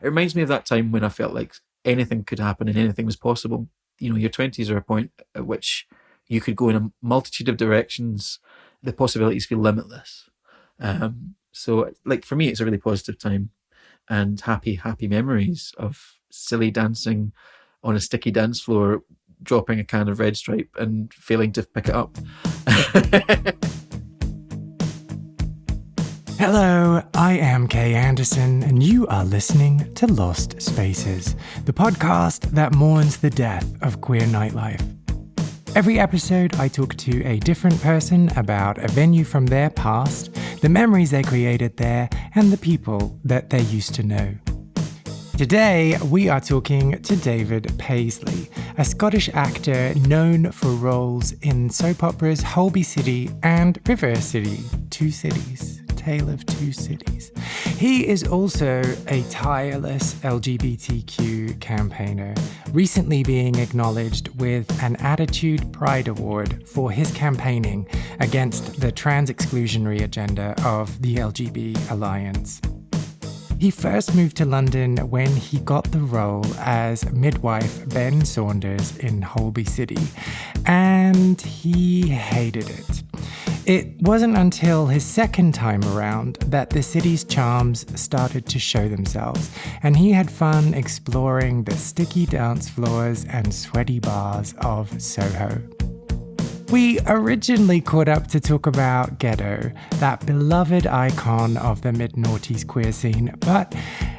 it reminds me of that time when I felt like anything could happen and anything was possible. You know, your 20s are a point at which you could go in a multitude of directions. The possibilities feel limitless. So like for me, it's a really positive time and happy memories of silly dancing on a sticky dance floor, dropping a can of Red Stripe and failing to pick it up. Hello, I am Kay Anderson, and you are listening to Lost Spaces, the podcast that mourns the death of queer nightlife. Every episode, I talk to a different person about a venue from their past, the memories they created there, and the people that they used to know. Today, we are talking to David Paisley, a Scottish actor known for roles in soap operas Holby City and Reverse City, two cities. Tale of Two Cities. He is also a tireless LGBTQ campaigner, recently being acknowledged with an Attitude Pride Award for his campaigning against the trans-exclusionary agenda of the LGB Alliance. He first moved to London when he got the role as midwife Ben Saunders in Holby City, and he hated it. It wasn't until his second time around that the city's charms started to show themselves, and he had fun exploring the sticky dance floors and sweaty bars of Soho. We originally caught up to talk about Ghetto, that beloved icon of the mid-noughties queer scene, but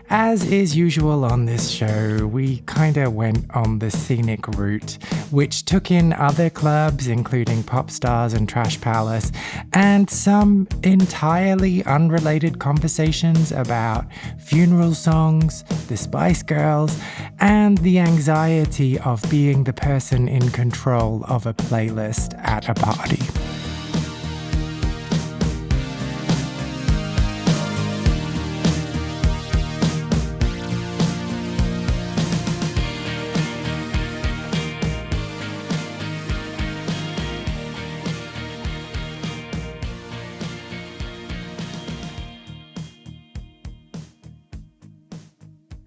as is usual on this show, we kinda went on the scenic route, which took in other clubs, including Pop Stars and Trash Palace, and some entirely unrelated conversations about funeral songs, the Spice Girls, and the anxiety of being the person in control of a playlist at a party.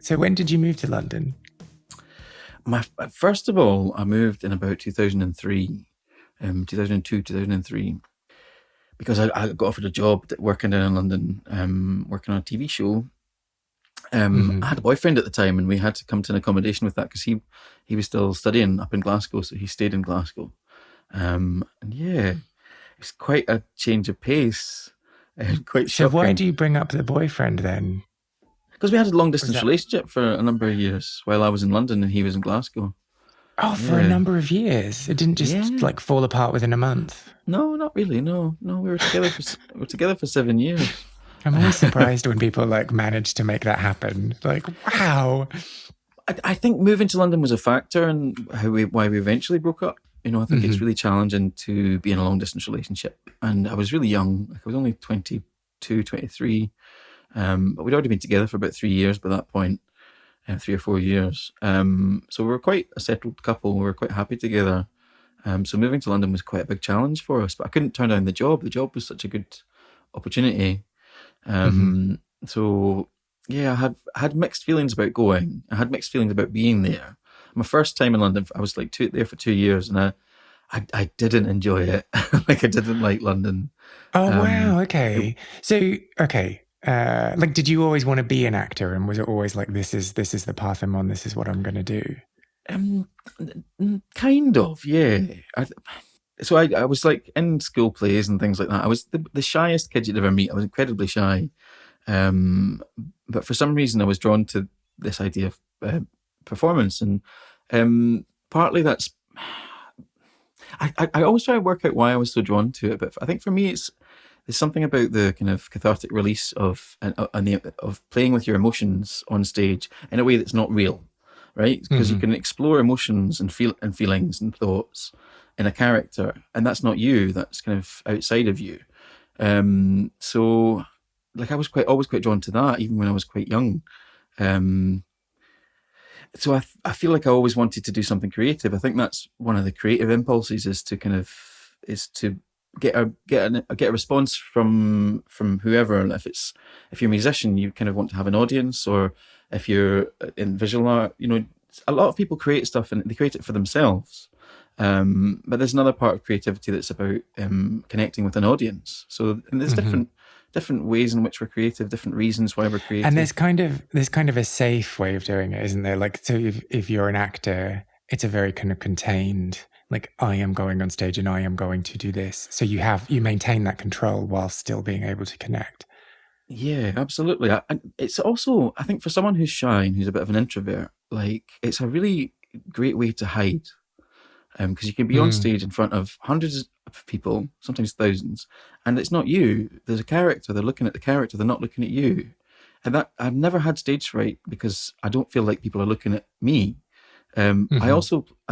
So when did you move to London? First of all, I moved in about 2003, 2002, 2003, because I got offered a job working down in London, working on a TV show. I had a boyfriend at the time, and we had to come to an accommodation with that because he was still studying up in Glasgow, so he stayed in Glasgow. And yeah, it's quite a change of pace. Quite shocking. So why do you bring up the boyfriend then? Because we had a long-distance relationship for a number of years while I was in London and he was in Glasgow. Oh, for a number of years. It didn't just like fall apart within a month. No, not really. No. We were together for 7 years. I'm always surprised when people like manage to make that happen. Like, wow. I think moving to London was a factor in why we eventually broke up. You know, I think it's really challenging to be in a long-distance relationship. And I was really young. Like, I was only 22, 23. But we'd already been together for about 3 years by that point, 3 or 4 years. So we were quite a settled couple. We were quite happy together. So moving to London was quite a big challenge for us, but I couldn't turn down the job. The job was such a good opportunity. So yeah, I had mixed feelings about going. I had mixed feelings about being there. My first time in London, I was like there for 2 years, and I didn't enjoy it. Like, I didn't like London. Oh, wow. Okay. Like, did you always want to be an actor, and was it always like, this is the path I'm on, this is what I'm going to do? Kind of, yeah. So I was like in school plays and things like that. I was the shyest kid you'd ever meet. I was incredibly shy. But for some reason I was drawn to this idea of performance, and partly that's, I always try to work out why I was so drawn to it, but I think for me there's something about the kind of cathartic release of playing with your emotions on stage in a way that's not real, right? Because you can explore emotions and feelings and thoughts in a character, and that's not you. That's kind of outside of you. So, like, I was always quite drawn to that, even when I was quite young. So I feel like I always wanted to do something creative. I think that's one of the creative impulses is to get a response from whoever. And if you're a musician, you kind of want to have an audience, or If you're in visual art, a lot of people create stuff and they create it for themselves. But there's another part of creativity that's about connecting with an audience. So and there's different ways in which we're creative, different reasons why we're creative. And there's kind of a safe way of doing it, isn't there? Like, so if you're an actor, it's a very kind of contained, like, I am going on stage and I am going to do this. So you maintain that control while still being able to connect. Yeah, absolutely. And it's also, I think, for someone who's shy and who's a bit of an introvert, like, it's a really great way to hide. Because you can be on stage in front of hundreds of people, sometimes thousands, and it's not you. There's a character. They're looking at the character. They're not looking at you. And that I've never had stage fright because I don't feel like people are looking at me. I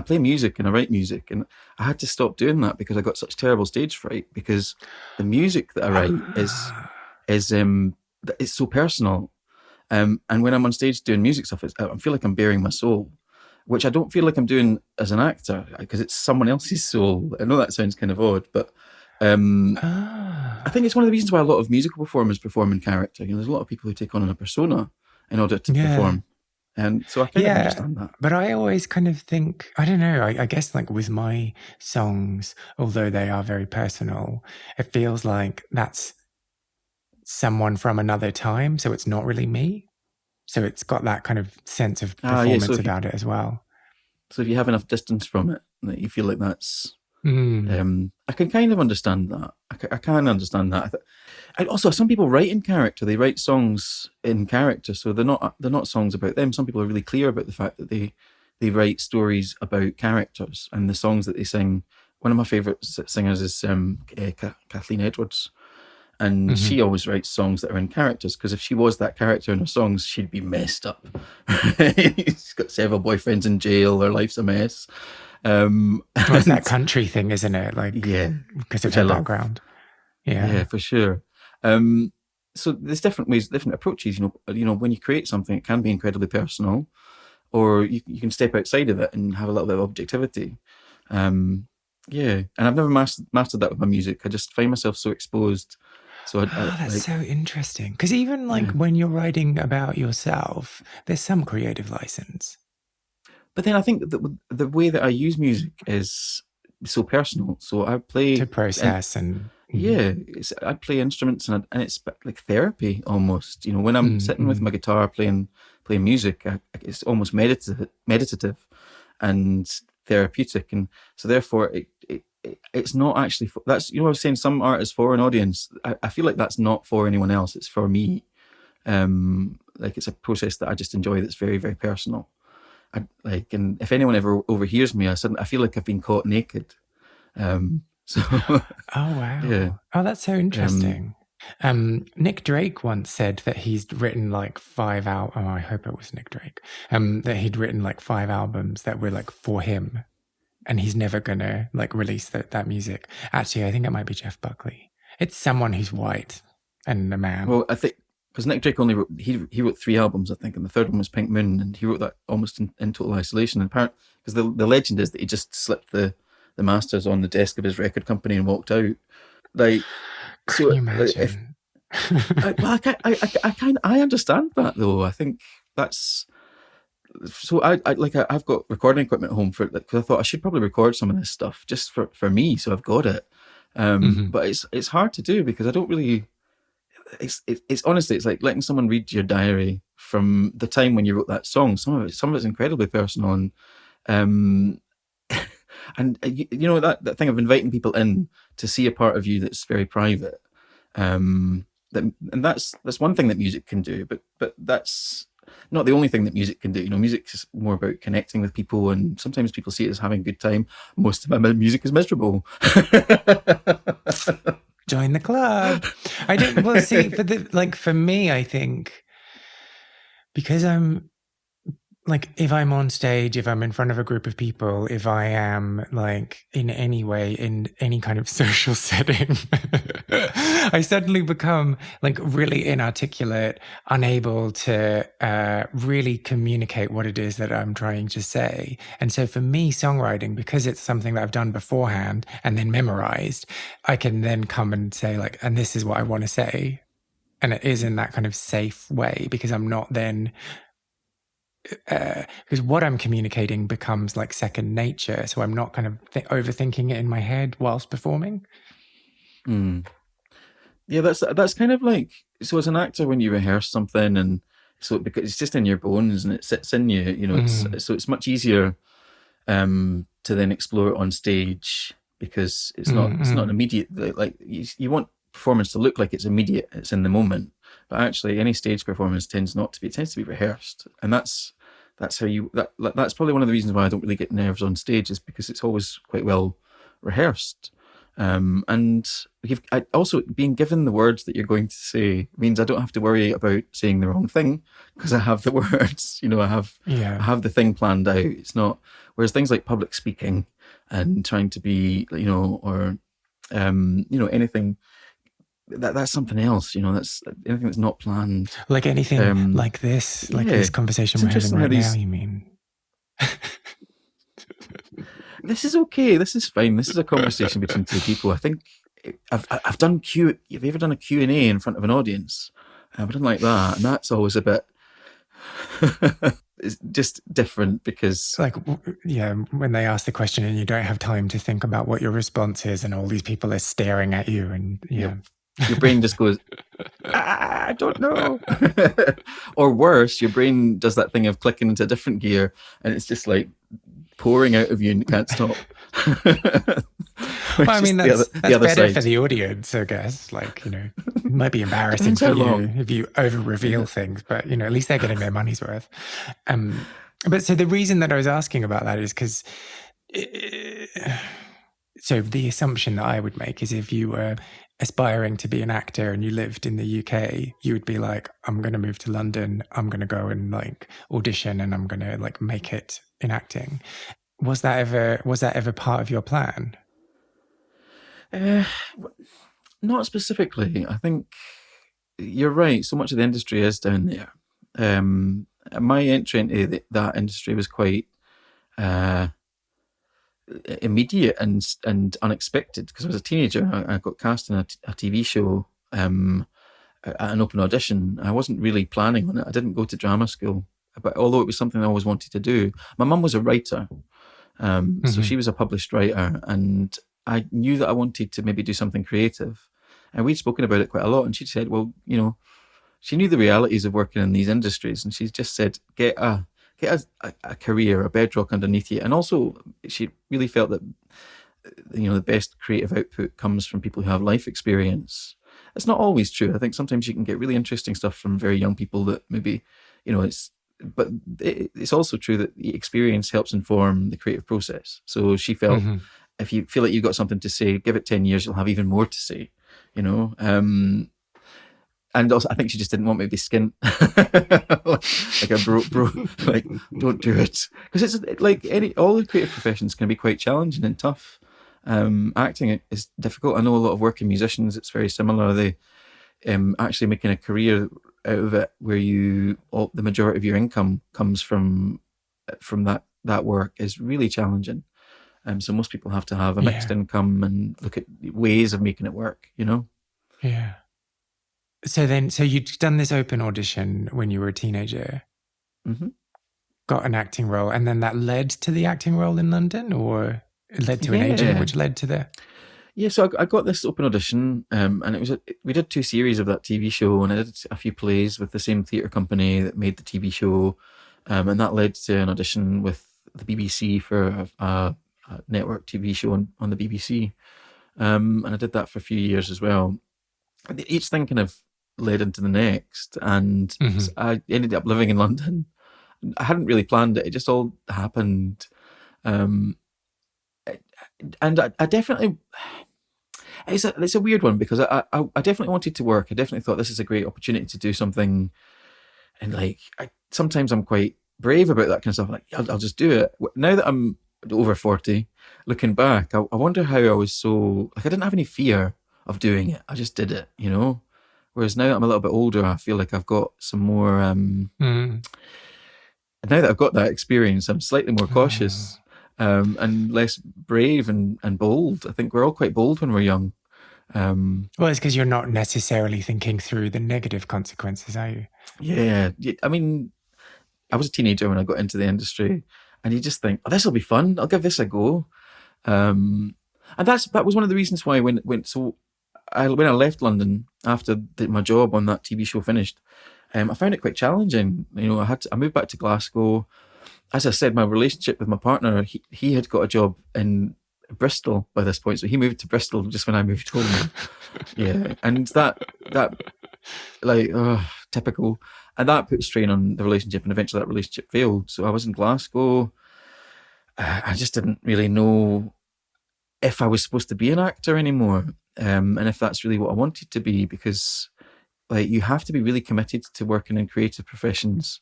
play music and I write music, and I had to stop doing that because I got such terrible stage fright because the music that I write is it's so personal. And when I'm on stage doing music stuff, I feel like I'm bearing my soul, which I don't feel like I'm doing as an actor because it's someone else's soul. I know that sounds kind of odd, but I think it's one of the reasons why a lot of musical performers perform in character. There's a lot of people who take on a persona in order to perform. And so I kind of understand that. But I always kind of think, I don't know, I guess like with my songs, although they are very personal, it feels like that's someone from another time. So it's not really me. So it's got that kind of sense of performance about it as well. So if you have enough distance from it, that you feel like that's... I can kind of understand that. I can understand that. And also, some people write in character. They write songs in character, so they're not songs about them. Some people are really clear about the fact that they write stories about characters and the songs that they sing. One of my favourite singers is Kathleen Edwards. And she always writes songs that are in characters, because if she was that character in her songs, she'd be messed up. She's got several boyfriends in jail. Her life's a mess. It's that country thing, isn't it? Like, because of her background. Yeah, for sure. So there's different ways, different approaches. When you create something, it can be incredibly personal, or you can step outside of it and have a little bit of objectivity. And I've never mastered that with my music. I just find myself so exposed. So that's so interesting. Because even when you're writing about yourself, there's some creative license. But then I think that the way that I use music is so personal. So I play... To process I play instruments and it's like therapy almost. When I'm sitting with my guitar playing music, it's almost meditative and therapeutic. And so therefore it's not actually... that's, I was saying some art is for an audience. I feel like that's not for anyone else. It's for me. Like it's a process that I just enjoy that's very, very personal. And if anyone ever overhears me, I feel like I've been caught naked. Oh wow! Yeah. Oh, that's so interesting. Nick Drake once said that he's written like 5 albums. Oh, I hope it was Nick Drake. That he'd written like 5 albums that were like for him, and he's never gonna like release that music. Actually, I think it might be Jeff Buckley. It's someone who's white and a man. Well, I think. Because Nick Drake only wrote, he wrote 3 albums, I think, and the third one was Pink Moon, and he wrote that almost in total isolation. And apparently, because the legend is that he just slipped the masters on the desk of his record company and walked out. Like, can you imagine? I understand that though. I think that's so. I've got recording equipment at home for it because I thought I should probably record some of this stuff just for me, so I've got it. But it's hard to do because I don't really. It's honestly, it's like letting someone read your diary from the time when you wrote that song. Some of it's incredibly personal, and that thing of inviting people in to see a part of you that's very private. That's one thing that music can do, but that's not the only thing that music can do. Music is more about connecting with people, and sometimes people see it as having a good time. Most of my music is miserable. Join the club. I don't. Well, see, for me, I think because I'm like, if I'm on stage, if I'm in front of a group of people, if I am like in any way in any kind of social setting, I suddenly become like really inarticulate, unable to really communicate what it is that I'm trying to say. And so for me, songwriting, because it's something that I've done beforehand and then memorized, I can then come and say like, and this is what I want to say. And it is in that kind of safe way because I'm not then because what I'm communicating becomes like second nature. So I'm not kind of overthinking it in my head whilst performing. Yeah, that's kind of like, so as an actor, when you rehearse something, and so because it's just in your bones and it sits in you, it's much easier to then explore it on stage, because it's not an immediate, like you want performance to look like it's immediate, it's in the moment, but actually any stage performance tends to be rehearsed, and that's probably one of the reasons why I don't really get nerves on stage, is because it's always quite well rehearsed. And also being given the words that you're going to say means I don't have to worry about saying the wrong thing, because I have the words, I have the thing planned out. It's not, whereas things like public speaking and trying to be, or anything, that's something else, that's anything that's not planned. Like anything like this, like this conversation we're having right now, you mean? This is okay. This is fine. This is a conversation between two people. I think I've done Have you ever done a Q&A in front of an audience? I've done like that, and that's always a bit. It's just different, because when they ask the question and you don't have time to think about what your response is, and all these people are staring at you, and your brain just goes, I don't know. Or worse, your brain does that thing of clicking into a different gear, and it's just like pouring out of you and you can't stop. Well, I mean, that's better side for the audience, I guess. Like, it might be embarrassing for you if you over-reveal things, but, at least they're getting their money's worth. But so the reason that I was asking about that is because... So the assumption that I would make is, if you were aspiring to be an actor and you lived in the UK, you would be like, I'm going to move to London, I'm going to go and like audition, and I'm going to like make it in acting. Was that ever part of your plan? Not specifically. I think you're right. So much of the industry is down there. My entry into that industry was quite immediate and unexpected, because I was a teenager and I got cast in a TV show at an open audition. I wasn't really planning on it. I didn't go to drama school, but although it was something I always wanted to do. My mum was a writer, so she was a published writer, and I knew that I wanted to maybe do something creative, and we'd spoken about it quite a lot, and she said, well, she knew the realities of working in these industries, and she just said, get a career, a bedrock underneath you. And also she really felt that the best creative output comes from people who have life experience. It's not always true. I think sometimes you can get really interesting stuff from very young people that maybe but it's also true that the experience helps inform the creative process. So she felt, if you feel like you've got something to say, give it 10 years, you'll have even more to say, and also, I think she just didn't want me to be skint. like a bro, like, don't do it. Because it's like all the creative professions can be quite challenging and tough. Acting is difficult. I know a lot of working musicians, it's very similar. They actually making a career out of it, where the majority of your income comes from that work, is really challenging. So most people have to have a mixed income and look at ways of making it work, Yeah. So you'd done this open audition when you were a teenager, got an acting role, and then that led to the acting role in London, or it led to an agent, which led to the... Yeah, so I got this open audition, and it was we did 2 series of that TV show, and I did a few plays with the same theatre company that made the TV show, and that led to an audition with the BBC for a network TV show on the BBC, and I did that for a few years as well. Each thing kind of led into the next, and I ended up living in London. I hadn't really planned it; it just all happened. And I definitely, it's a weird one, because I definitely wanted to work. I definitely thought this is a great opportunity to do something, and sometimes I'm quite brave about that kind of stuff. Like, I'll just do it. Now that I'm over 40, looking back, I wonder how I was so, I didn't have any fear of doing it. I just did it, Whereas now that I'm a little bit older, I feel like I've got some more, now that I've got that experience, I'm slightly more cautious and less brave and bold. I think we're all quite bold when we're young. Well, it's because you're not necessarily thinking through the negative consequences, are you? Yeah. I mean, I was a teenager when I got into the industry, and you just think, oh, this will be fun. I'll give this a go. And that was one of the reasons why when I left London after my job on that TV show finished, I found it quite challenging. You know, I moved back to Glasgow. As I said, my relationship with my partner, he had got a job in Bristol by this point, so he moved to Bristol just when I moved home. Yeah, and that like typical, and that put strain on the relationship, and eventually that relationship failed. So I was in Glasgow. I just didn't really know if I was supposed to be an actor anymore, and if that's really what I wanted to be, because like you have to be really committed to working in creative professions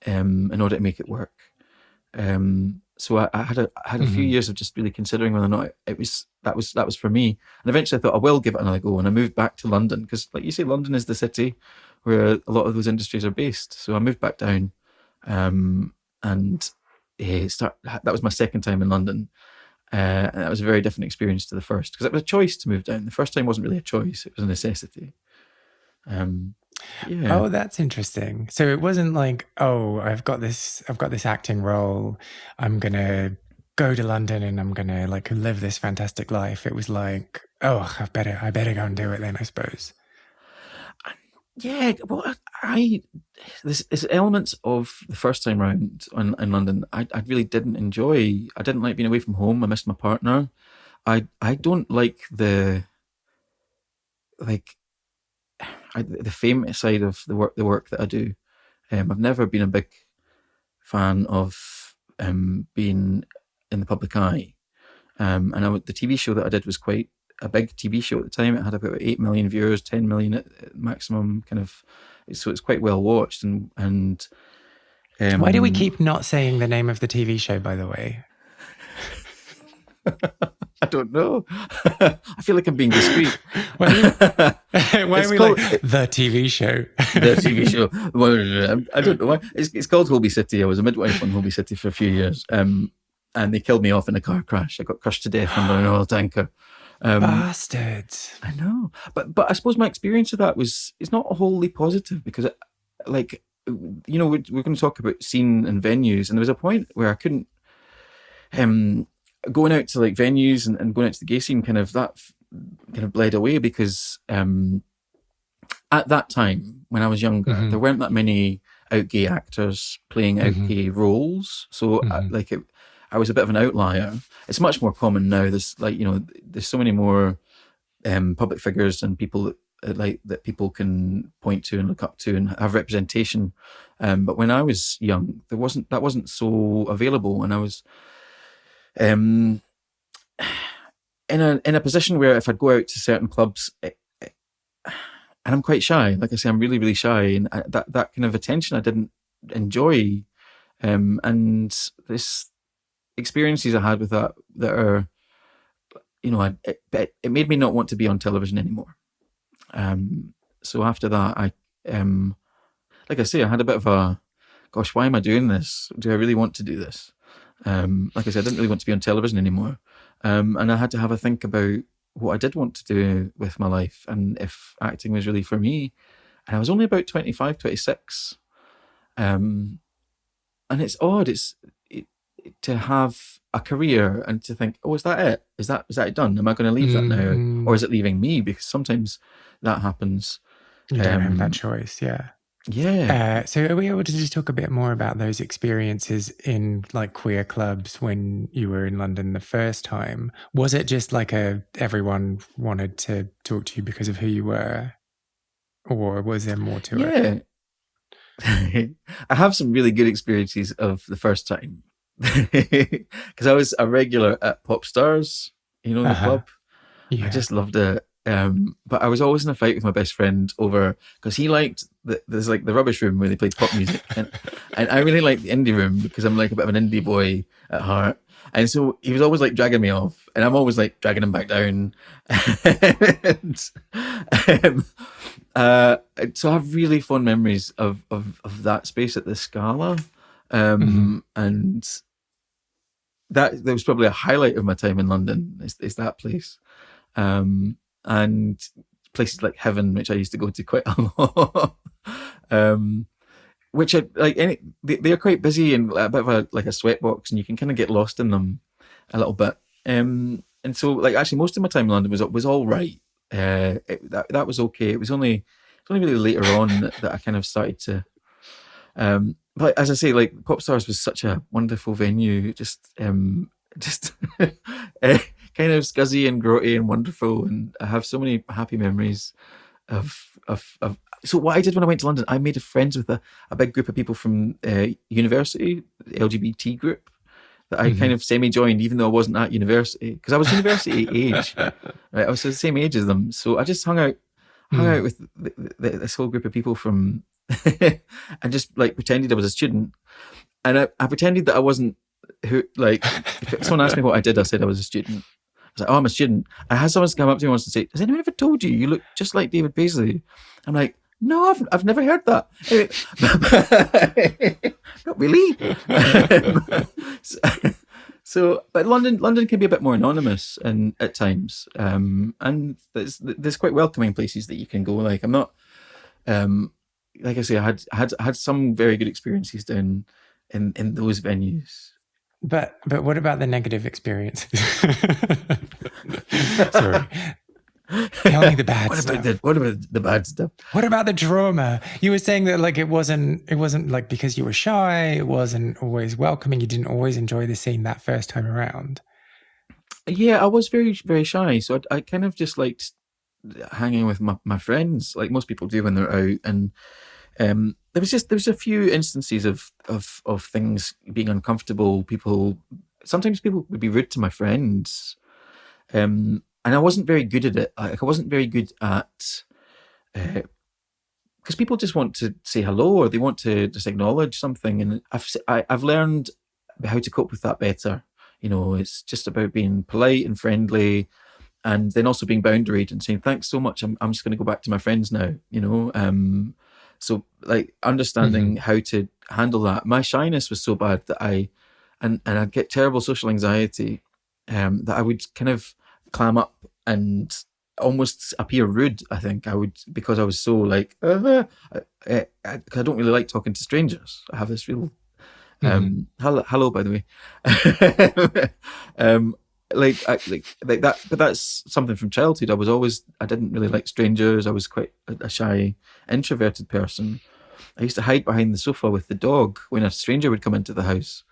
in order to make it work. So I had a few years of just really considering whether or not that was for me. And eventually I thought I will give it another go. And I moved back to London because, like you say, London is the city where a lot of those industries are based. So I moved back down, and that was my second time in London. And that was a very different experience to the first, because it was a choice to move down. The first time wasn't really a choice; it was a necessity. Yeah. Oh, that's interesting. So it wasn't like, oh, I've got this acting role. I'm gonna go to London and I'm gonna like live this fantastic life. It was like, oh, I better go and do it then, I suppose. Yeah, well, there's elements of the first time round in London I really didn't enjoy. I didn't like being away from home. I missed my partner. I don't like the fame side of the work that I do. I've never been a big fan of being in the public eye. And the TV show that I did was quite a big TV show at the time. It had about 8 million viewers, 10 million at maximum, kind of. So it's quite well watched. And why do we keep not saying the name of the TV show, by the way? I don't know. I feel like I'm being discreet. Why are we called, like, the TV show? The TV show. Well, I don't know why. It's called Holby City. I was a midwife on Holby City for a few years. And they killed me off in a car crash. I got crushed to death under an oil tanker. Bastards. I know. But I suppose my experience of that it's not wholly positive, because we're going to talk about scene and venues, and there was a point where I couldn't going out to like venues and going out to the gay scene kind of bled away, because at that time when I was younger, there weren't that many out gay actors playing out gay roles. So I was a bit of an outlier. It's much more common now. There's there's so many more public figures and people that people can point to and look up to and have representation. But when I was young, that wasn't so available, and I was in a position where if I'd go out to certain clubs, and I'm quite shy, like I say, I'm really, really shy, and that kind of attention I didn't enjoy, and this experiences I had with that are, it made me not want to be on television anymore. So after that, like I say, I had a bit of a, gosh, why am I doing this? Do I really want to do this? Like I said, I didn't really want to be on television anymore. And I had to have a think about what I did want to do with my life and if acting was really for me. And I was only about 25, 26. And it's odd. To have a career and to think, oh, is that it? Is that it done? Am I going to leave that now? Or is it leaving me? Because sometimes that happens. You don't have that choice, yeah. Yeah. So are we able to just talk a bit more about those experiences in like queer clubs when you were in London the first time? Was it just like everyone wanted to talk to you because of who you were? Or was there more to it? Yeah. I have some really good experiences of the first time. Because I was a regular at Pop Stars, the club. Yeah. I just loved it. But I was always in a fight with my best friend over, because he liked there's like the rubbish room where they played pop music, and I really liked the indie room because I'm like a bit of an indie boy at heart, and so he was always like dragging me off, and I'm always like dragging him back down. So I have really fond memories of that space at the Scala. And that was probably a highlight of my time in London is that place, and places like Heaven, which I used to go to quite a lot. which are like they're quite busy and a bit of a sweatbox, and you can kind of get lost in them a little bit. And so like actually most of my time in London was all right. That was okay. It was only really later on that I kind of started to. But as I say, like Popstars was such a wonderful venue, just kind of scuzzy and grotty and wonderful, and I have so many happy memories of. So what I did when I went to London, I made friends with a big group of people from university, the LGBT group, that I kind of semi-joined, even though I wasn't at university, because I was university age. Right? I was the same age as them, so I just hung out with this whole group of people from, and just like pretended I was a student, and I pretended that I wasn't. If someone asked me what I did, I said I was a student. I was like, "Oh, I'm a student." I had someone come up to me once and say, "Has anyone ever told you you look just like David Paisley?" I'm like, "No, I've never heard that." Anyway, not really. But London can be a bit more anonymous and at times, and there's quite welcoming places that you can go. Like I'm not, like I say, I had some very good experiences down in those venues. But what about the negative experiences? Sorry. Tell me the bad stuff. What about the bad stuff? What about the drama? You were saying that like it wasn't like because you were shy, it wasn't always welcoming, you didn't always enjoy the scene that first time around. Yeah, I was very, very shy. So I kind of just liked hanging with my friends, like most people do when they're out. And there was a few instances of things being uncomfortable. Sometimes people would be rude to my friends. And I wasn't very good at it. Like I wasn't very good at, because people just want to say hello or they want to just acknowledge something. And I've learned how to cope with that better. You know, it's just about being polite and friendly, and then also being boundaried and saying thanks so much. I'm just going to go back to my friends now. You know, so like understanding how to handle that. My shyness was so bad that I'd get terrible social anxiety, that I would kind of clam up and almost appear rude. I think I would, because I was so like, because I don't really like talking to strangers. I have this real, hello, by the way, like that. But that's something from childhood. I didn't really like strangers. I was quite a shy, introverted person. I used to hide behind the sofa with the dog when a stranger would come into the house.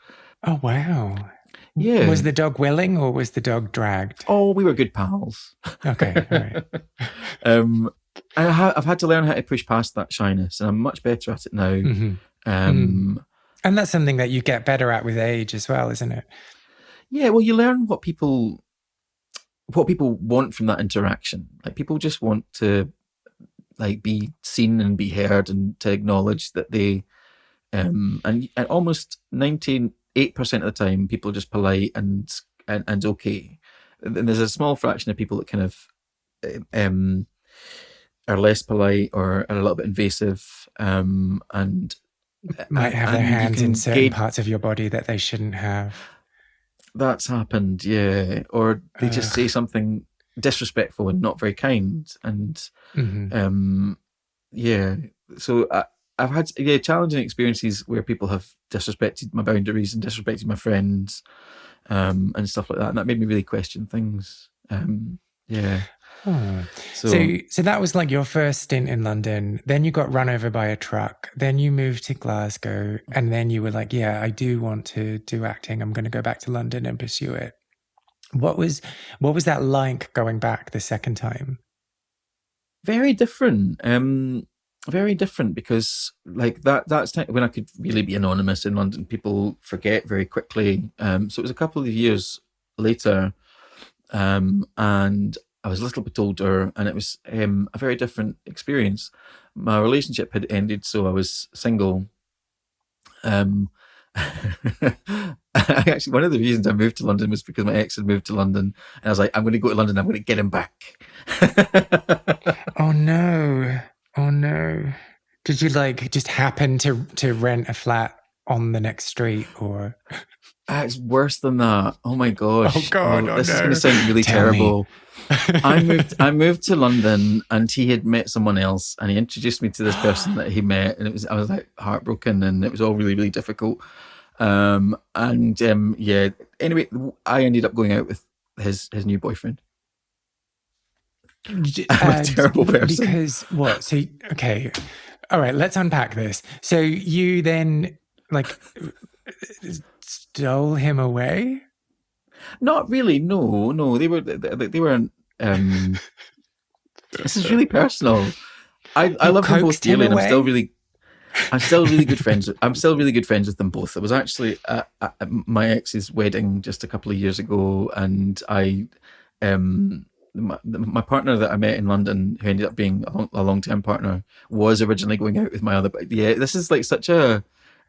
Oh wow. Yeah. Was the dog willing or was the dog dragged? Oh, we were good pals. Okay, all right. I've had to learn how to push past that shyness, and I'm much better at it now. And that's something that you get better at with age as well, isn't it? Yeah, well, you learn what people want from that interaction. Like people just want to like be seen and be heard, and to acknowledge that they and almost 98% of the time people are just polite and okay. And there's a small fraction of people that kind of are less polite or are a little bit invasive, and might have their hands in certain parts of your body that they shouldn't have. That's happened, yeah. Or they just say something disrespectful and not very kind. And yeah. So I've had challenging experiences where people have disrespected my boundaries and disrespected my friends, and stuff like that. And that made me really question things. Yeah. Oh. So that was like your first stint in London. Then you got run over by a truck. Then you moved to Glasgow, and then you were like, "Yeah, I do want to do acting. I'm going to go back to London and pursue it." What was that like going back the second time? Very different. Very different, because like that's when I could really be anonymous in London. People forget very quickly. So it was a couple of years later, and I was a little bit older, and it was a very different experience. My relationship had ended, so I was single. Actually, one of the reasons I moved to London was because my ex had moved to London, and I was like, I'm going to go to London, I'm going to get him back. Oh no. Did you like just happen to rent a flat on the next street or? It's worse than that. Oh my gosh. Oh God! This is no. going to sound really Tell me. terrible. I moved to London, and he had met someone else, and he introduced me to this person that he met, and I was like heartbroken, and it was all really, really difficult. Yeah. Anyway, I ended up going out with his new boyfriend. I'm a terrible person. Because what? So okay, all right. Let's unpack this. So you then like stole him away? Not really. No. They were. This is really personal. I love them both dearly, and I'm still really good friends. I'm still really good friends with them both. I was actually at my ex's wedding just a couple of years ago, and my partner that I met in London, who ended up being a long-term partner, was originally going out with my other. But yeah, this is like such a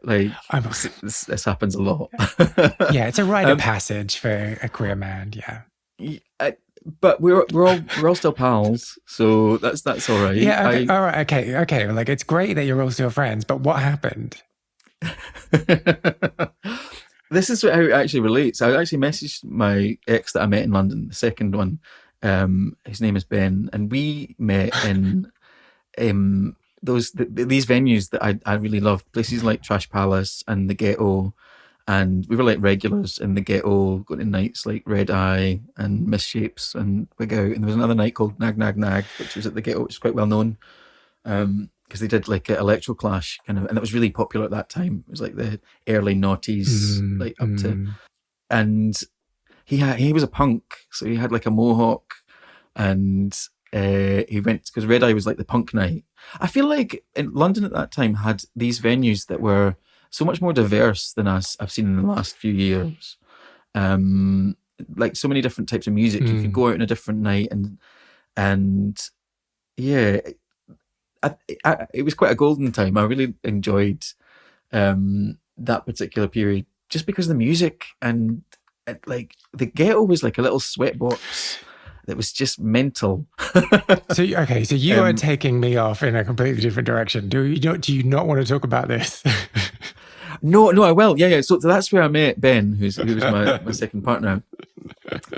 this happens a lot. Yeah, it's a rite of passage for a queer man. Yeah. But we're all still pals, so that's all right. Yeah. Okay, all right. Okay. Like, it's great that you're all still friends, but what happened? This is how it actually relates. I actually messaged my ex that I met in London, the second one. His name is Ben, and we met in these venues that I really loved, places like Trash Palace and the Ghetto. And we were like regulars in the Ghetto, going to nights like Red Eye and Misshapes and Wig Out. And there was another night called Nag Nag Nag, which was at the Ghetto, which is quite well known, because they did like an Electro Clash kind of, and it was really popular at that time. It was like the early noughties, like up to, and he was a punk, so he had like a mohawk, and he went, because Red Eye was like the punk night. I feel like in London at that time had these venues that were so much more diverse than I've seen in the last few years. Like so many different types of music. You could go out on a different night, and yeah, it was quite a golden time. I really enjoyed that particular period, just because the music and like the Ghetto was like a little sweatbox that was just mental. So you are taking me off in a completely different direction. Do you not want to talk about this? No, I will. Yeah. So that's where I met Ben, who was my second partner.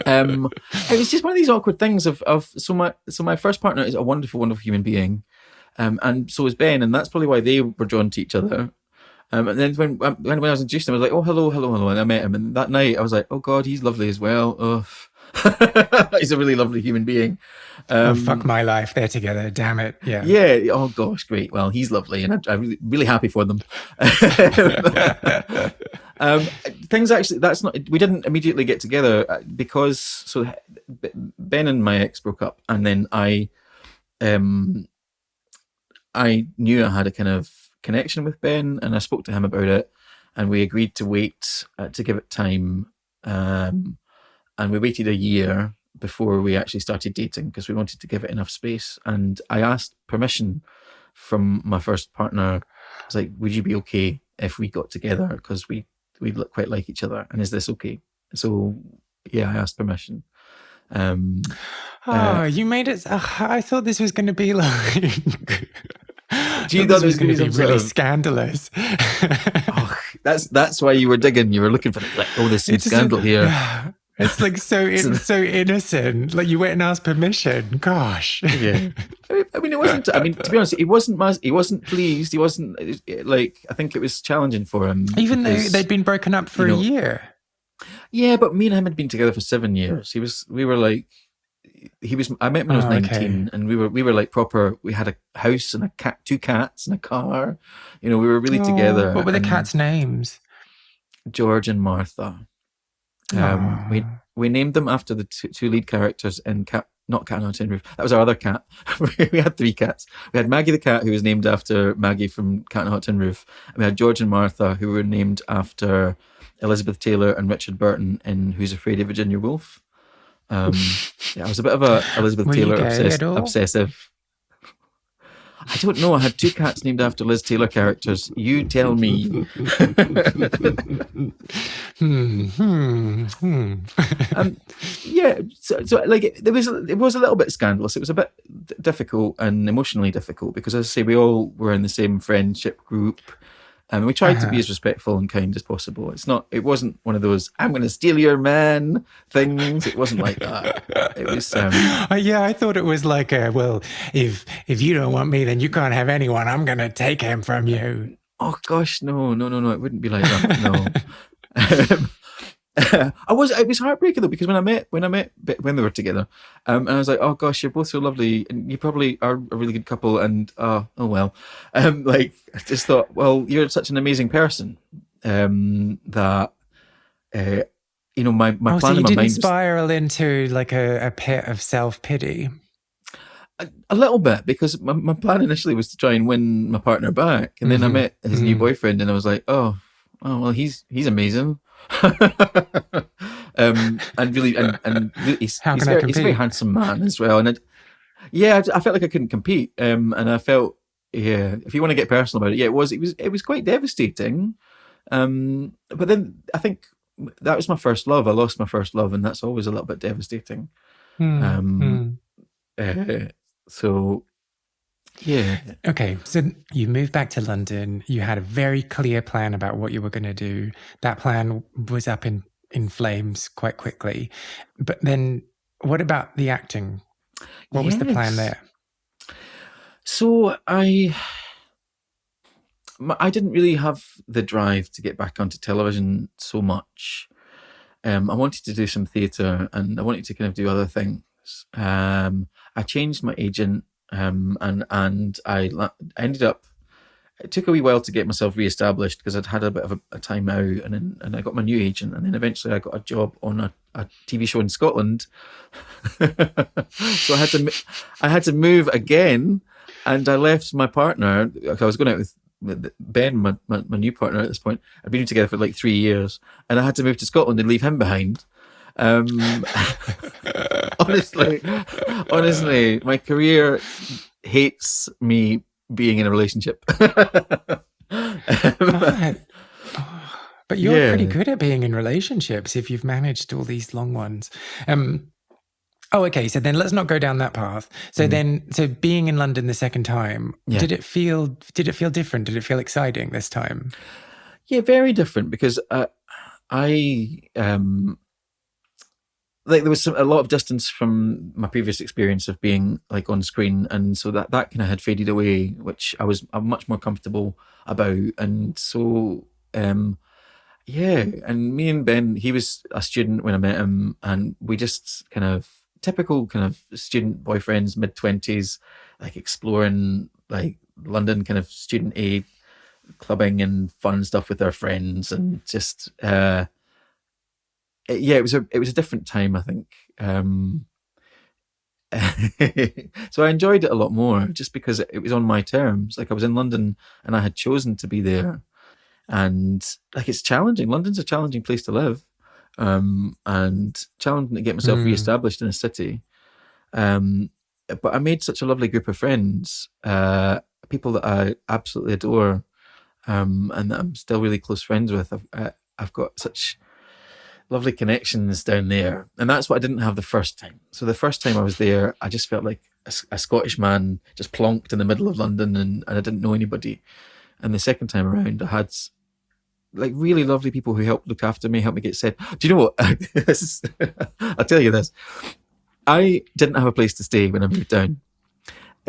It was just one of these awkward things so my first partner is a wonderful, wonderful human being, and so is Ben, and that's probably why they were drawn to each other. And then when I was introduced to him, I was like, oh, hello, and I met him, and that night I was like, oh God, he's lovely as well. Oh. He's a really lovely human being. Fuck my life, they're together, damn it. Yeah. Oh gosh, great. Well, he's lovely, and I'm really, really happy for them. Things actually, we didn't immediately get together because Ben and my ex broke up, and then I knew I had a kind of connection with Ben, and I spoke to him about it, and we agreed to wait to give it time. And we waited a year before we actually started dating, because we wanted to give it enough space. And I asked permission from my first partner. I was like, would you be okay if we got together? Because we look quite like each other. And is this okay? So, yeah, I asked permission. You made it. I thought this was going to be like... Do you thought this was going to be really scandalous? That's why you were digging. You were looking for this scandal here. It's like so innocent. Like, you went and asked permission. Gosh. Yeah. I mean, it wasn't. I mean, to be honest, he wasn't pleased. He wasn't like. I think it was challenging for him, even though they'd been broken up for a year. Yeah, but me and him had been together for 7 years. I met him when I was 19, and we were like proper. We had a house and a cat, 2 cats and a car. We were really together. What were the cats' names? George and Martha. We named them after the two lead characters in not Cat on a Tin Roof. That was our other cat. We had 3 cats. We had Maggie the cat, who was named after Maggie from Cat on a Tin Roof. And we had George and Martha, who were named after Elizabeth Taylor and Richard Burton in Who's Afraid of Virginia Woolf. I was a bit of a Elizabeth Taylor obsessive. I don't know. I had 2 cats named after Liz Taylor characters. You tell me. Yeah. So like it was a little bit scandalous. It was a bit difficult and emotionally difficult, because, as I say, we all were in the same friendship group. We tried to be as respectful and kind as possible. It wasn't one of those, I'm going to steal your man things. It wasn't like that. It was... yeah, I thought it was like, well, if you don't want me, then you can't have anyone. I'm going to take him from you. Oh, gosh, no. It wouldn't be like that, no. It was heartbreaking though, because when they were together, and I was like, oh gosh, you're both so lovely, and you probably are a really good couple, and oh well, like I just thought, well, you're such an amazing person, that my plan so you in my didn't mind spiral into like a pit of self-pity. A little bit, because my plan initially was to try and win my partner back, and then I met his new boyfriend, and I was like, oh well, he's amazing. And really, and he's a very handsome man as well. And I felt like I couldn't compete. And I felt, if you want to get personal about it, it was quite devastating. But then I think that was my first love. I lost my first love, and that's always a little bit devastating. So. Yeah. Okay, so you moved back to London. You had a very clear plan about what you were going to do. That plan was up in flames quite quickly. But then what about the acting? What was the plan there? So I didn't really have the drive to get back onto television so much. I wanted to do some theatre, and I wanted to kind of do other things. I changed my agent. And I ended up, it took a wee while to get myself re-established, because I'd had a bit of a time out, and I got my new agent, and then eventually I got a job on a TV show in Scotland. So I had to move again, and I left my partner. I was going out with Ben, my new partner at this point. I'd been together for like 3 years, and I had to move to Scotland and leave him behind. Honestly, my career hates me being in a relationship. But you're pretty good at being in relationships if you've managed all these long ones. Okay, so then let's not go down that path. So so being in London the second time, did it feel different? Did it feel exciting this time? Yeah, very different, because like there was a lot of distance from my previous experience of being like on screen, and so that kind of had faded away, which I'm much more comfortable about. And so and me and Ben, he was a student when I met him, and we just kind of typical kind of student boyfriends, mid-20s, like exploring like London kind of student aid clubbing and fun stuff with our friends, and just it was a different time, I think. So I enjoyed it a lot more, just because it was on my terms. Like I was in London and I had chosen to be there, and like it's challenging. London's a challenging place to live, and challenging to get myself re-established in a city. But I made such a lovely group of friends, people that I absolutely adore, and that I'm still really close friends with. I've got such lovely connections down there, and that's what I didn't have the first time. So the first time I was there, I just felt like a Scottish man just plonked in the middle of London, and I didn't know anybody. And the second time around, I had like really lovely people who helped look after me, helped me get set. Do you know what? I'll tell you this. I didn't have a place to stay when I moved down.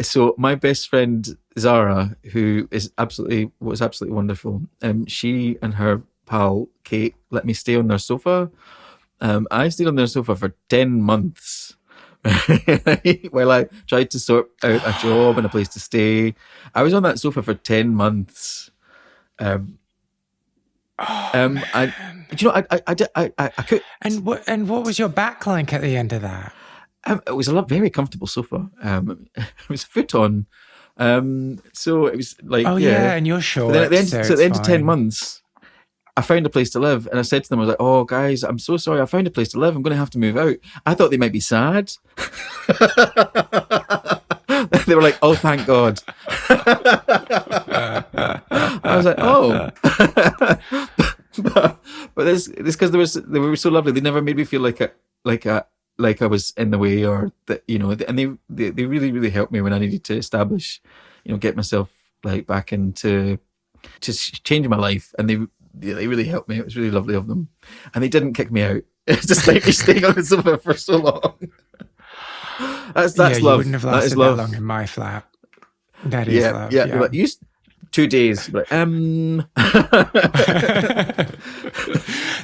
So my best friend Zara, who was absolutely wonderful, she and her pal Kate let me stay on their sofa. I stayed on their sofa for 10 months while I tried to sort out a job and a place to stay. I was on that sofa for 10 months. I could. And what was your back like at the end of that? It was a very comfortable sofa. It was a futon. So it was like, and you're short. Then at the end of 10 months, I found a place to live, and I said to them, I was like, "Oh, guys, I'm so sorry. I found a place to live. I'm going to have to move out." I thought they might be sad. They were like, "Oh, thank God." I was like, "Oh," but this because they were so lovely. They never made me feel like I was in the way, or that, you know. And they really, really helped me when I needed to establish, get myself like back into just changed my life, and they really helped me. It was really lovely of them, and they didn't kick me out. It's just like me staying on the sofa for so long. That's love. You wouldn't have lasted that long in my flat. That is love. Yeah. Like, 2 days. Like,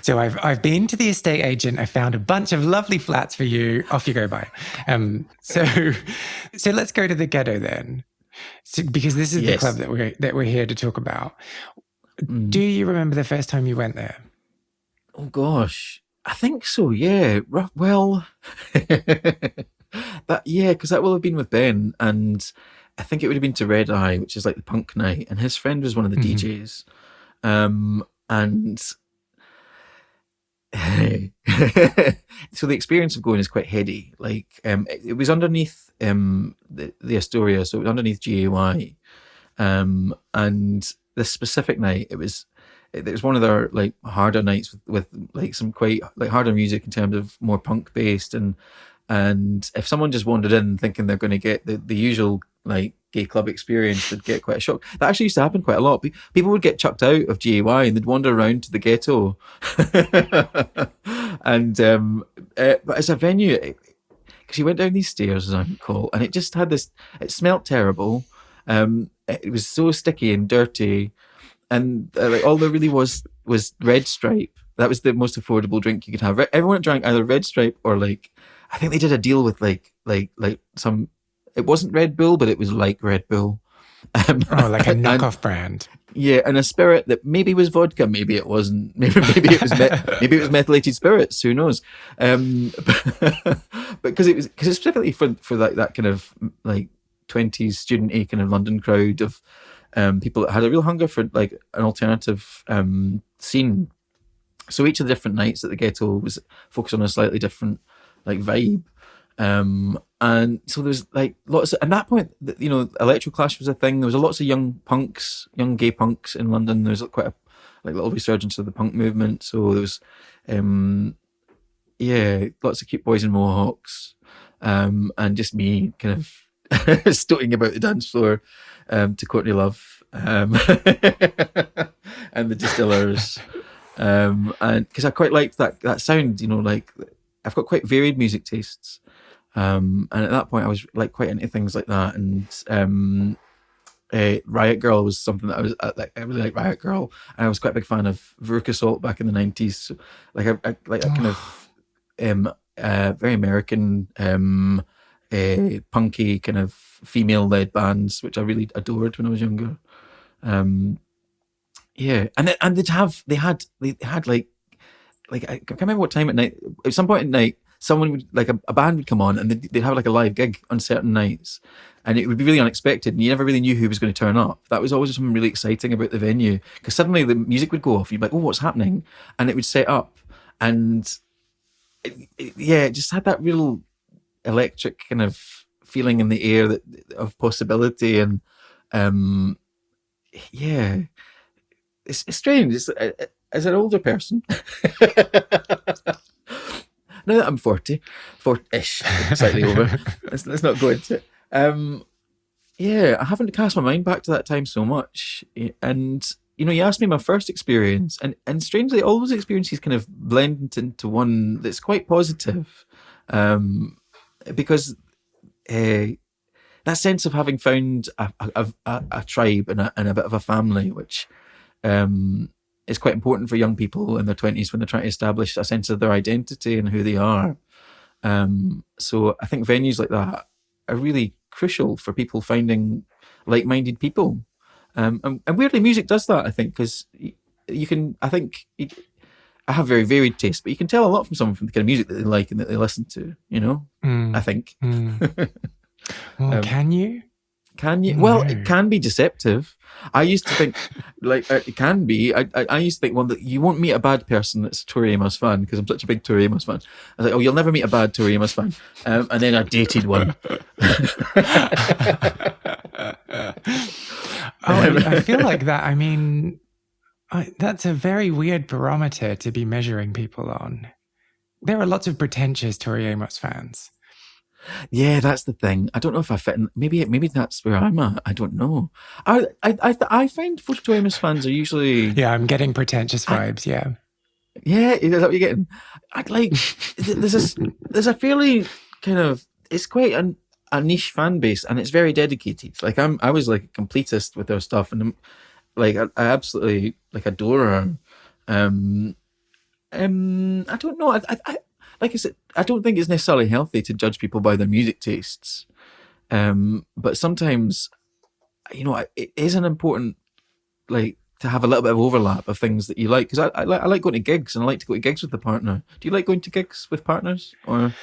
So I've been to the estate agent. I found a bunch of lovely flats for you. Off you go, bye. So let's go to the ghetto then, because this is the club that we're here to talk about. Do you remember the first time you went there? Oh gosh, I think so. Yeah. Well, because that will have been with Ben, and I think it would have been to Red Eye, which is like the punk night, and his friend was one of the DJs, and so the experience of going is quite heady. Like, it was underneath the Astoria, so it was underneath GAY, and this specific night, it was one of their like harder nights with like some quite like harder music in terms of more punk based, and if someone just wandered in thinking they're going to get the usual like gay club experience, they'd get quite a shock. That actually used to happen quite a lot. People would get chucked out of GAY and they'd wander around to the ghetto. And but as a venue, because you went down these stairs, as I recall, and it just had this. It smelt terrible. It was so sticky and dirty, and like all there really was Red Stripe. That was the most affordable drink you could have. Everyone drank either Red Stripe or like, I think they did a deal with like some. It wasn't Red Bull, but it was like Red Bull. Like a knockoff brand. Yeah, and a spirit that maybe was vodka, maybe it wasn't. Maybe it was maybe it was methylated spirits. Who knows? But because it's specifically for like that kind of like 20s student-y kind of London crowd of people that had a real hunger for like an alternative scene. So each of the different nights at the ghetto was focused on a slightly different like vibe. And so there's like lots of, at that point, you know, Electroclash was a thing. There was lots of young gay punks in London. There was quite a like little resurgence of the punk movement. So there was, lots of cute boys in mohawks, and just me kind of stoating about the dance floor, to Courtney Love, and the Distillers, and because I quite liked that sound, you know, like I've got quite varied music tastes. And at that point I was like quite into things like that, and Riot Girl was something that I was I really like Riot Girl, and I was quite a big fan of Veruca Salt back in the 90s, so, like a kind of very American punky kind of female led bands, which I really adored when I was younger. And they had like I can't remember what time at night. At some point at night, someone would like a band would come on, and they'd have like a live gig on certain nights, and it would be really unexpected, and you never really knew who was going to turn up. That was always something really exciting about the venue, because suddenly the music would go off. You'd be like, "Oh, what's happening?" And it would set up, and it just had that real electric kind of feeling in the air of possibility, and it's strange. As an older person. Now that I'm 40-ish, slightly over, let's not go into it. I haven't cast my mind back to that time so much. And, you know, you asked me my first experience, and strangely, all those experiences kind of blend into one that's quite positive. Because that sense of having found a tribe and a bit of a family, which is quite important for young people in their 20s when they're trying to establish a sense of their identity and who they are. So I think venues like that are really crucial for people finding like-minded people. And weirdly, music does that, I think, because I have very varied taste, but you can tell a lot from someone from the kind of music that they like and that they listen to, you know, I think. Well, can you? Can you? No. Well, it can be deceptive. I used to think, like, it can be. I used to think, well, that you won't meet a bad person that's a Tori Amos fan, because I'm such a big Tori Amos fan. I was like, oh, you'll never meet a bad Tori Amos fan. And then I dated one. I feel like that. I mean, that's a very weird barometer to be measuring people on. There are lots of pretentious Tori Amos fans. Yeah, that's the thing. I don't know if I fit in. Maybe that's where I'm at. I don't know. I find Photo Amos fans are usually. Yeah, I'm getting pretentious vibes. Yeah. Yeah, is that what you're getting? I'd like. There's a fairly kind of. It's quite a niche fan base, and it's very dedicated. Like I was like a completist with their stuff, and like I absolutely like adore her. I don't know. I like I said, I don't think it's necessarily healthy to judge people by their music tastes. But sometimes, it is an important, like, to have a little bit of overlap of things that you like. Because I like going to gigs, and I like to go to gigs with the partner. Do you like going to gigs with partners? Or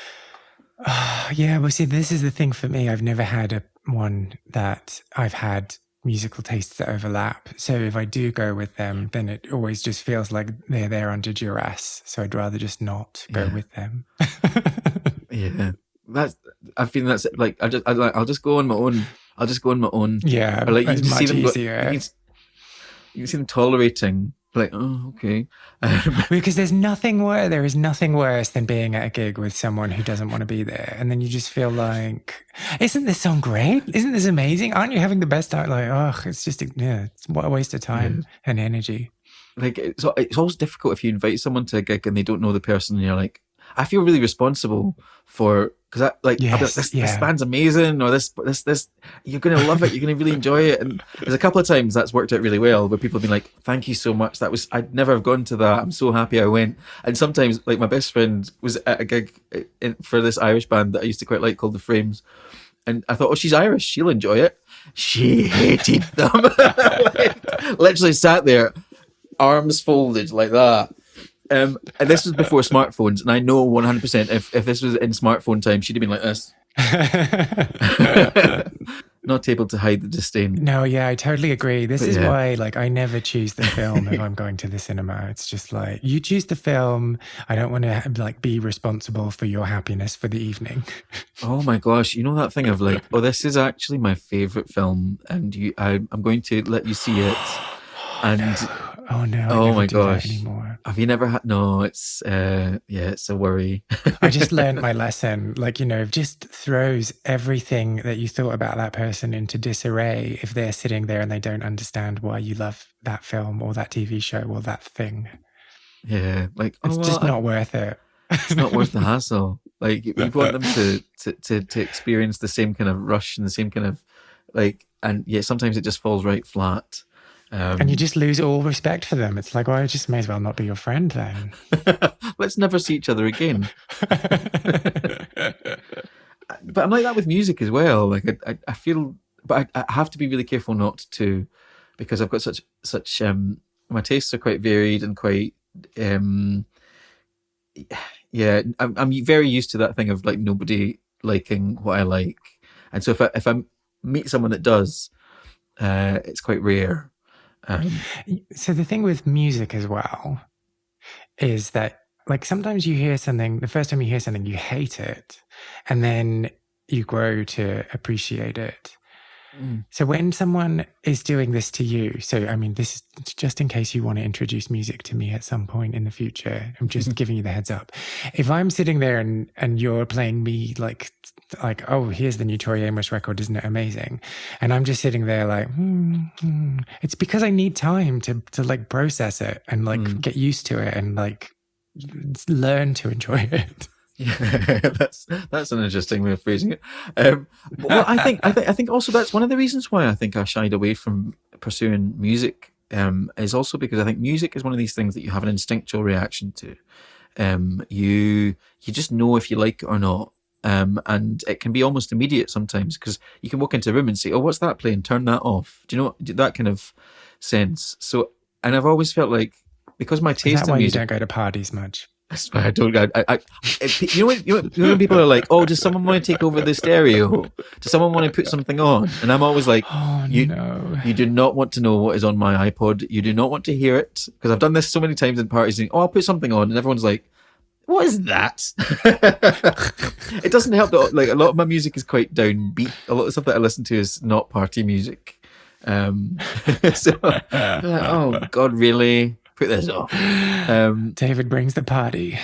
Yeah, well, see, this is the thing for me. I've never had one that I've had musical tastes that overlap. So if I do go with them, then it always just feels like they're there under duress. So I'd rather just not go with them. Yeah, I feel that's like I'll just go on my own. I'll just go on my own. Yeah, or like it's much easier. You can see them tolerating. Like, oh, okay. Because there is nothing worse than being at a gig with someone who doesn't want to be there. And then you just feel like, isn't this song great? Isn't this amazing? Aren't you having the best time? Like, oh, it's just, it's what a waste of time and energy. Like, it's always difficult if you invite someone to a gig and they don't know the person, and you're like, I feel really responsible for, because I'll be like, this band's amazing, or this, you're going to love it, you're going to really enjoy it. And there's a couple of times that's worked out really well, where people have been like, thank you so much. I'd never have gone to that. I'm so happy I went. And sometimes, like, my best friend was at a gig for this Irish band that I used to quite like called The Frames. And I thought, oh, she's Irish, she'll enjoy it. She hated them. Literally sat there, arms folded like that. And this was before smartphones, and I know 100% if this was in smartphone time, she'd have been like this. Not able to hide the disdain. No, yeah, I totally agree. This is why, like, I never choose the film if I'm going to the cinema. It's just like, you choose the film. I don't want to, like, be responsible for your happiness for the evening. Oh my gosh, you know that thing of like, oh, this is actually my favourite film, and I'm going to let you see it. And oh no! Oh my gosh! Have you never had? No, it's it's a worry. I just learned my lesson. Like, it just throws everything that you thought about that person into disarray if they're sitting there and they don't understand why you love that film or that TV show or that thing. Yeah, like it's just not worth it. It's not worth the hassle. Like, you want them to experience the same kind of rush and the same kind of like, and sometimes it just falls right flat. And you just lose all respect for them. It's like, well, I just may as well not be your friend then. Let's never see each other again. But I'm like that with music as well. Like I feel, but I have to be really careful not to, because I've got such my tastes are quite varied and quite I'm very used to that thing of like nobody liking what I like, and so if I meet someone that does, it's quite rare. So the thing with music as well is that, like, sometimes you hear something, the first time you hear something, you hate it, and then you grow to appreciate it. So when someone is doing this to you, so I mean, this is just in case you want to introduce music to me at some point in the future, I'm just giving you the heads up. If I'm sitting there and you're playing me like, oh, here's the new Tori Amos record, isn't it amazing? And I'm just sitting there like, it's because I need time to like process it and like get used to it and like learn to enjoy it. Yeah, that's an interesting way of phrasing it. Well, I think also that's one of the reasons why I think I shied away from pursuing music. Is also because I think music is one of these things that you have an instinctual reaction to. You just know if you like it or not. And it can be almost immediate sometimes, because you can walk into a room and say, oh, what's that playing? Turn that off. Do you know that kind of sense? So, and I've always felt like, because my taste in music... Is that why you don't go to parties much? That's why I don't. You know when people are like, "Oh, does someone want to take over the stereo? Does someone want to put something on?" And I'm always like, "Oh you do not want to know what is on my iPod. You do not want to hear it," because I've done this so many times in parties. Saying, "Oh, I'll put something on," and everyone's like, "What is that?" It doesn't help that like a lot of my music is quite downbeat. A lot of stuff that I listen to is not party music. So, like, oh God, really? put this off. David brings the party.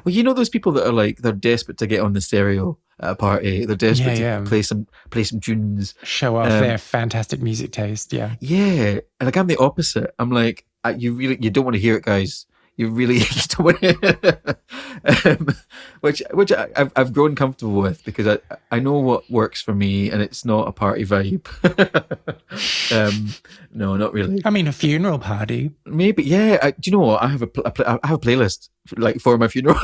Well, you know those people that are like, they're desperate to get on the stereo at a party. They're desperate to play some tunes. Show off their fantastic music taste, yeah. Yeah. And like, I'm the opposite. I'm like, you don't want to hear it, guys. You don't want to which I've grown comfortable with, because I know what works for me, and it's not a party vibe. No, not really. I mean, a funeral party. Maybe, yeah. Do you know what? I have a playlist like for my funeral.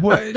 What?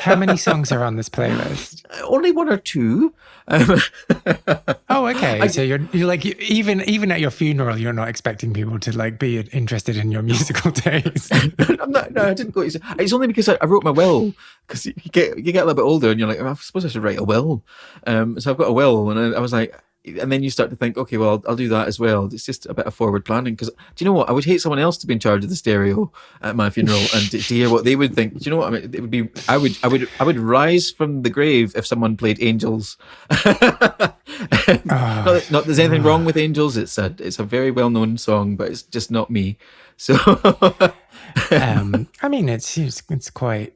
How many songs are on this playlist? Only one or two. Oh, okay. So you're like, even at your funeral, you're not expecting people to like be interested in your musical taste. No, I didn't go. It's only because I wrote my will, because you get a little bit older and you're like, I suppose I should write a will. So I've got a will, and I was like, and then you start to think, okay, well, I'll do that as well. It's just a bit of forward planning, because do you know what? I would hate someone else to be in charge of the stereo at my funeral and to hear what they would think. Do you know what I mean? It would be, I would rise from the grave if someone played Angels. Not that there's anything wrong with Angels. It's a very well known song, but it's just not me. So, I mean, it's quite.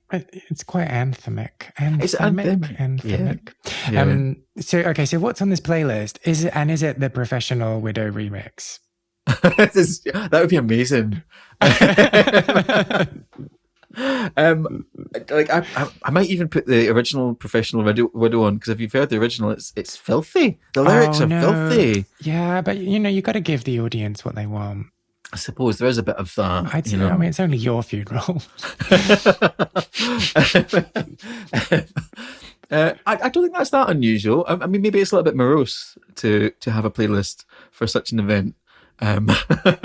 It's quite anthemic. It's anthemic. Yeah. So what's on this playlist? Is it the Professional Widow remix? That would be amazing. Like I might even put the original Professional Widow on, because if you've heard the original, it's filthy. The lyrics are filthy. Yeah, but you got to give the audience what they want. I suppose there is a bit of that. I mean, it's only your funeral. I don't think that's that unusual. I mean, maybe it's a little bit morose to have a playlist for such an event.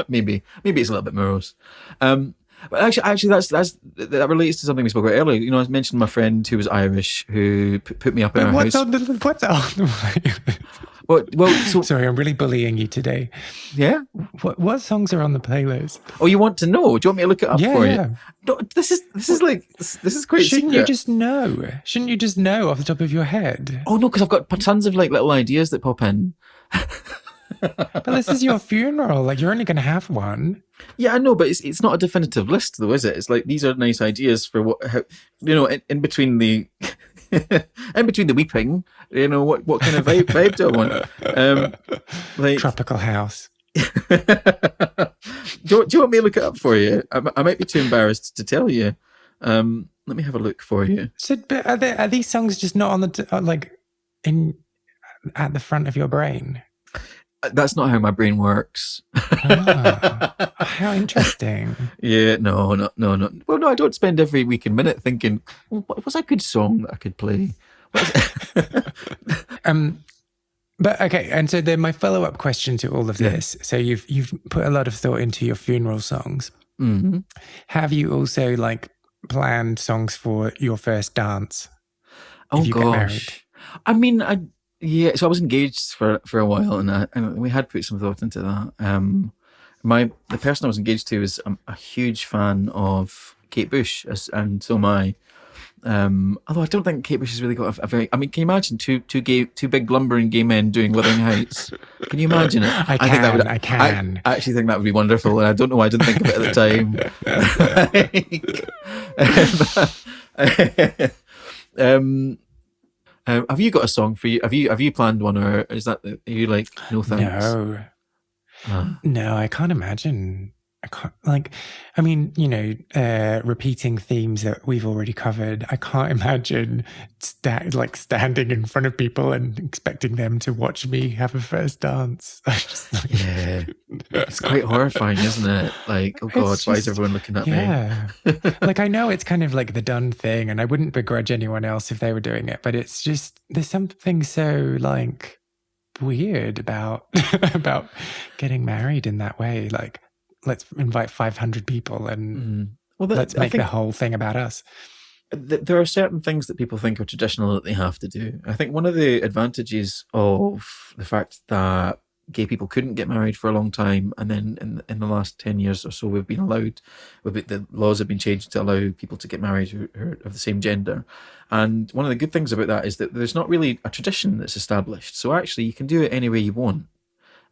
Maybe it's a little bit morose. But actually, that relates to something we spoke about earlier. I mentioned my friend who was Irish, who put me up in her house. What's on? Sorry, I'm really bullying you today. Yeah. What songs are on the playlist? Oh, you want to know? Do you want me to look it up for you? No, this is quite. Shouldn't you just know? Shouldn't you just know off the top of your head? Oh no, because I've got tons of like little ideas that pop in. But this is your funeral. Like, you're only going to have one. Yeah, I know, but it's not a definitive list, though, is it? It's like, these are nice ideas for in between the in between the weeping. What kind of vibe do I want? Like tropical house. Do you want me to look it up for you? I might be too embarrassed to tell you. Let me have a look for you. So, but are these songs just not on the at the front of your brain? That's not how my brain works. How interesting. Yeah, no. Well, no, I don't spend every week and minute thinking, what was a good song that I could play? But okay, and so then my follow-up question to all of this. So you've put a lot of thought into your funeral songs. Mm-hmm. Have you also planned songs for your first dance? Oh gosh. I mean, yeah, so I was engaged for a while, and we had put some thought into that. The person I was engaged to is a huge fan of Kate Bush, and so am I. Although I don't think Kate Bush has really got a very. I mean, can you imagine two big lumbering gay men doing Wuthering Heights? Can you imagine it? I can. I actually think that would be wonderful, and I don't know why I didn't think of it at the time. Have you got a song for you? Have you planned one, or is that, are you like, no thanks? No, no, I can't imagine. I can't, I mean, repeating themes that we've already covered. I can't imagine standing in front of people and expecting them to watch me have a first dance. Yeah, it's quite horrifying, isn't it? Like, oh God, why is everyone looking at me? Yeah, I know it's kind of like the done thing, and I wouldn't begrudge anyone else if they were doing it, but it's just, there's something so weird about getting married in that way. Let's invite 500 people and let's make the whole thing about us. There are certain things that people think are traditional that they have to do. I think one of the advantages of the fact that gay people couldn't get married for a long time, and then in the last 10 years or so, the laws have been changed to allow people to get married who are of the same gender. And one of the good things about that is that there's not really a tradition that's established. So actually, you can do it any way you want.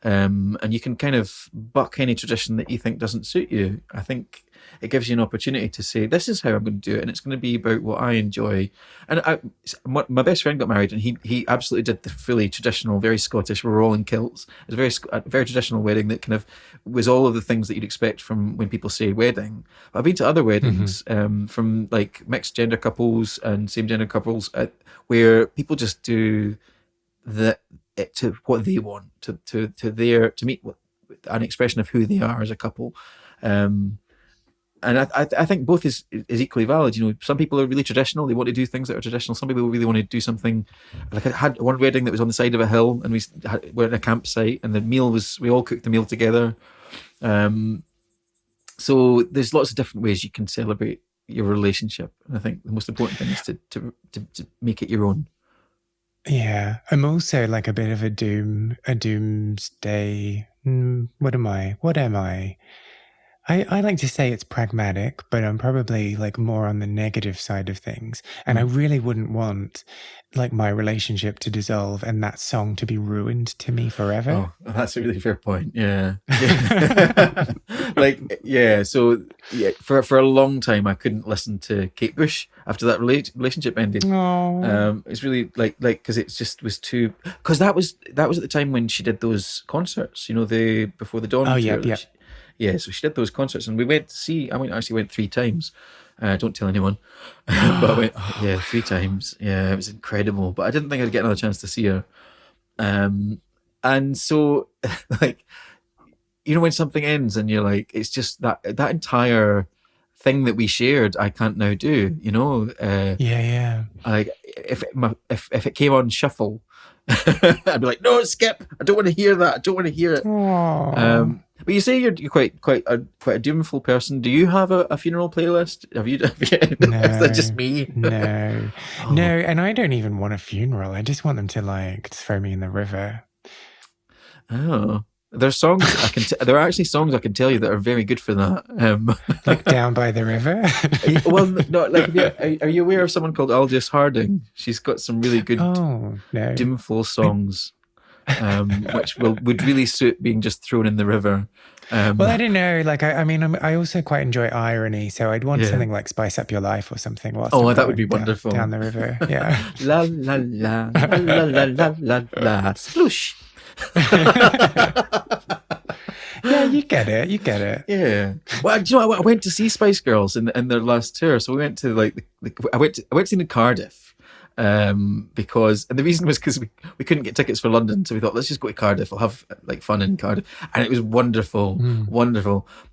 and you can kind of buck any tradition that you think doesn't suit you. I think it gives you an opportunity to say, this is how I'm going to do it, and it's going to be about what I enjoy. And my best friend got married, and he absolutely did the fully traditional, very Scottish, we were all in kilts. It was a very traditional wedding that kind of was all of the things that you'd expect from when people say wedding. But I've been to other weddings from like mixed gender couples and same gender couples where people just do to what they want, to meet an expression of who they are as a couple. And I think both is equally valid. You know, some people are really traditional; they want to do things that are traditional. Some people really want to do something. Like I had one wedding that was on the side of a hill, and we're in a campsite, and we all cooked the meal together. So there's lots of different ways you can celebrate your relationship, and I think the most important thing is to make it your own. Yeah, I'm also like a bit of a doomsday. What am I? I like to say it's pragmatic, but I'm probably like more on the negative side of things. And I really wouldn't want like my relationship to dissolve and that song to be ruined to me forever. Oh, that's a really fair point. Yeah. So for a long time I couldn't listen to Kate Bush after that relationship ended. It's really like because it just was too, because that was at the time when she did those concerts, you know, the Before the Dawn. Oh yeah. Yeah, so she did those concerts, and we went to see. I actually went 3 times. Don't tell anyone, but I went 3 times. Yeah, it was incredible. But I didn't think I'd get another chance to see her. And so, like, you know, when something ends, and you're like, it's just that entire thing that we shared, I can't now do. You know. Yeah. Like, if it came on shuffle, I'd be like, no, skip. I don't want to hear that. I don't want to hear it. But you say you're quite a doomful person. Do you have a funeral playlist? Have you? No, is that just me? No. No, and I don't even want a funeral. I just want them to like throw me in the river. Oh, there's songs I can. There are actually songs I can tell you that are very good for that. Like Down by the River. Well, no. Like, are you aware of someone called Aldous Harding? She's got some really good doomful songs. Which would really suit being just thrown in the river. Well, I don't know. Like, I also quite enjoy irony, so I'd want something like "Spice Up Your Life" or something. That would be wonderful. Down the river, yeah. La la la la la la la la sploosh. Yeah, you get it. Yeah. Well, do you know what? I went to see Spice Girls in their last tour, so we went to I went to see them in Cardiff. Because the reason was because we couldn't get tickets for London, so we thought, let's just go to Cardiff, we'll have like fun in Cardiff. And it was wonderful.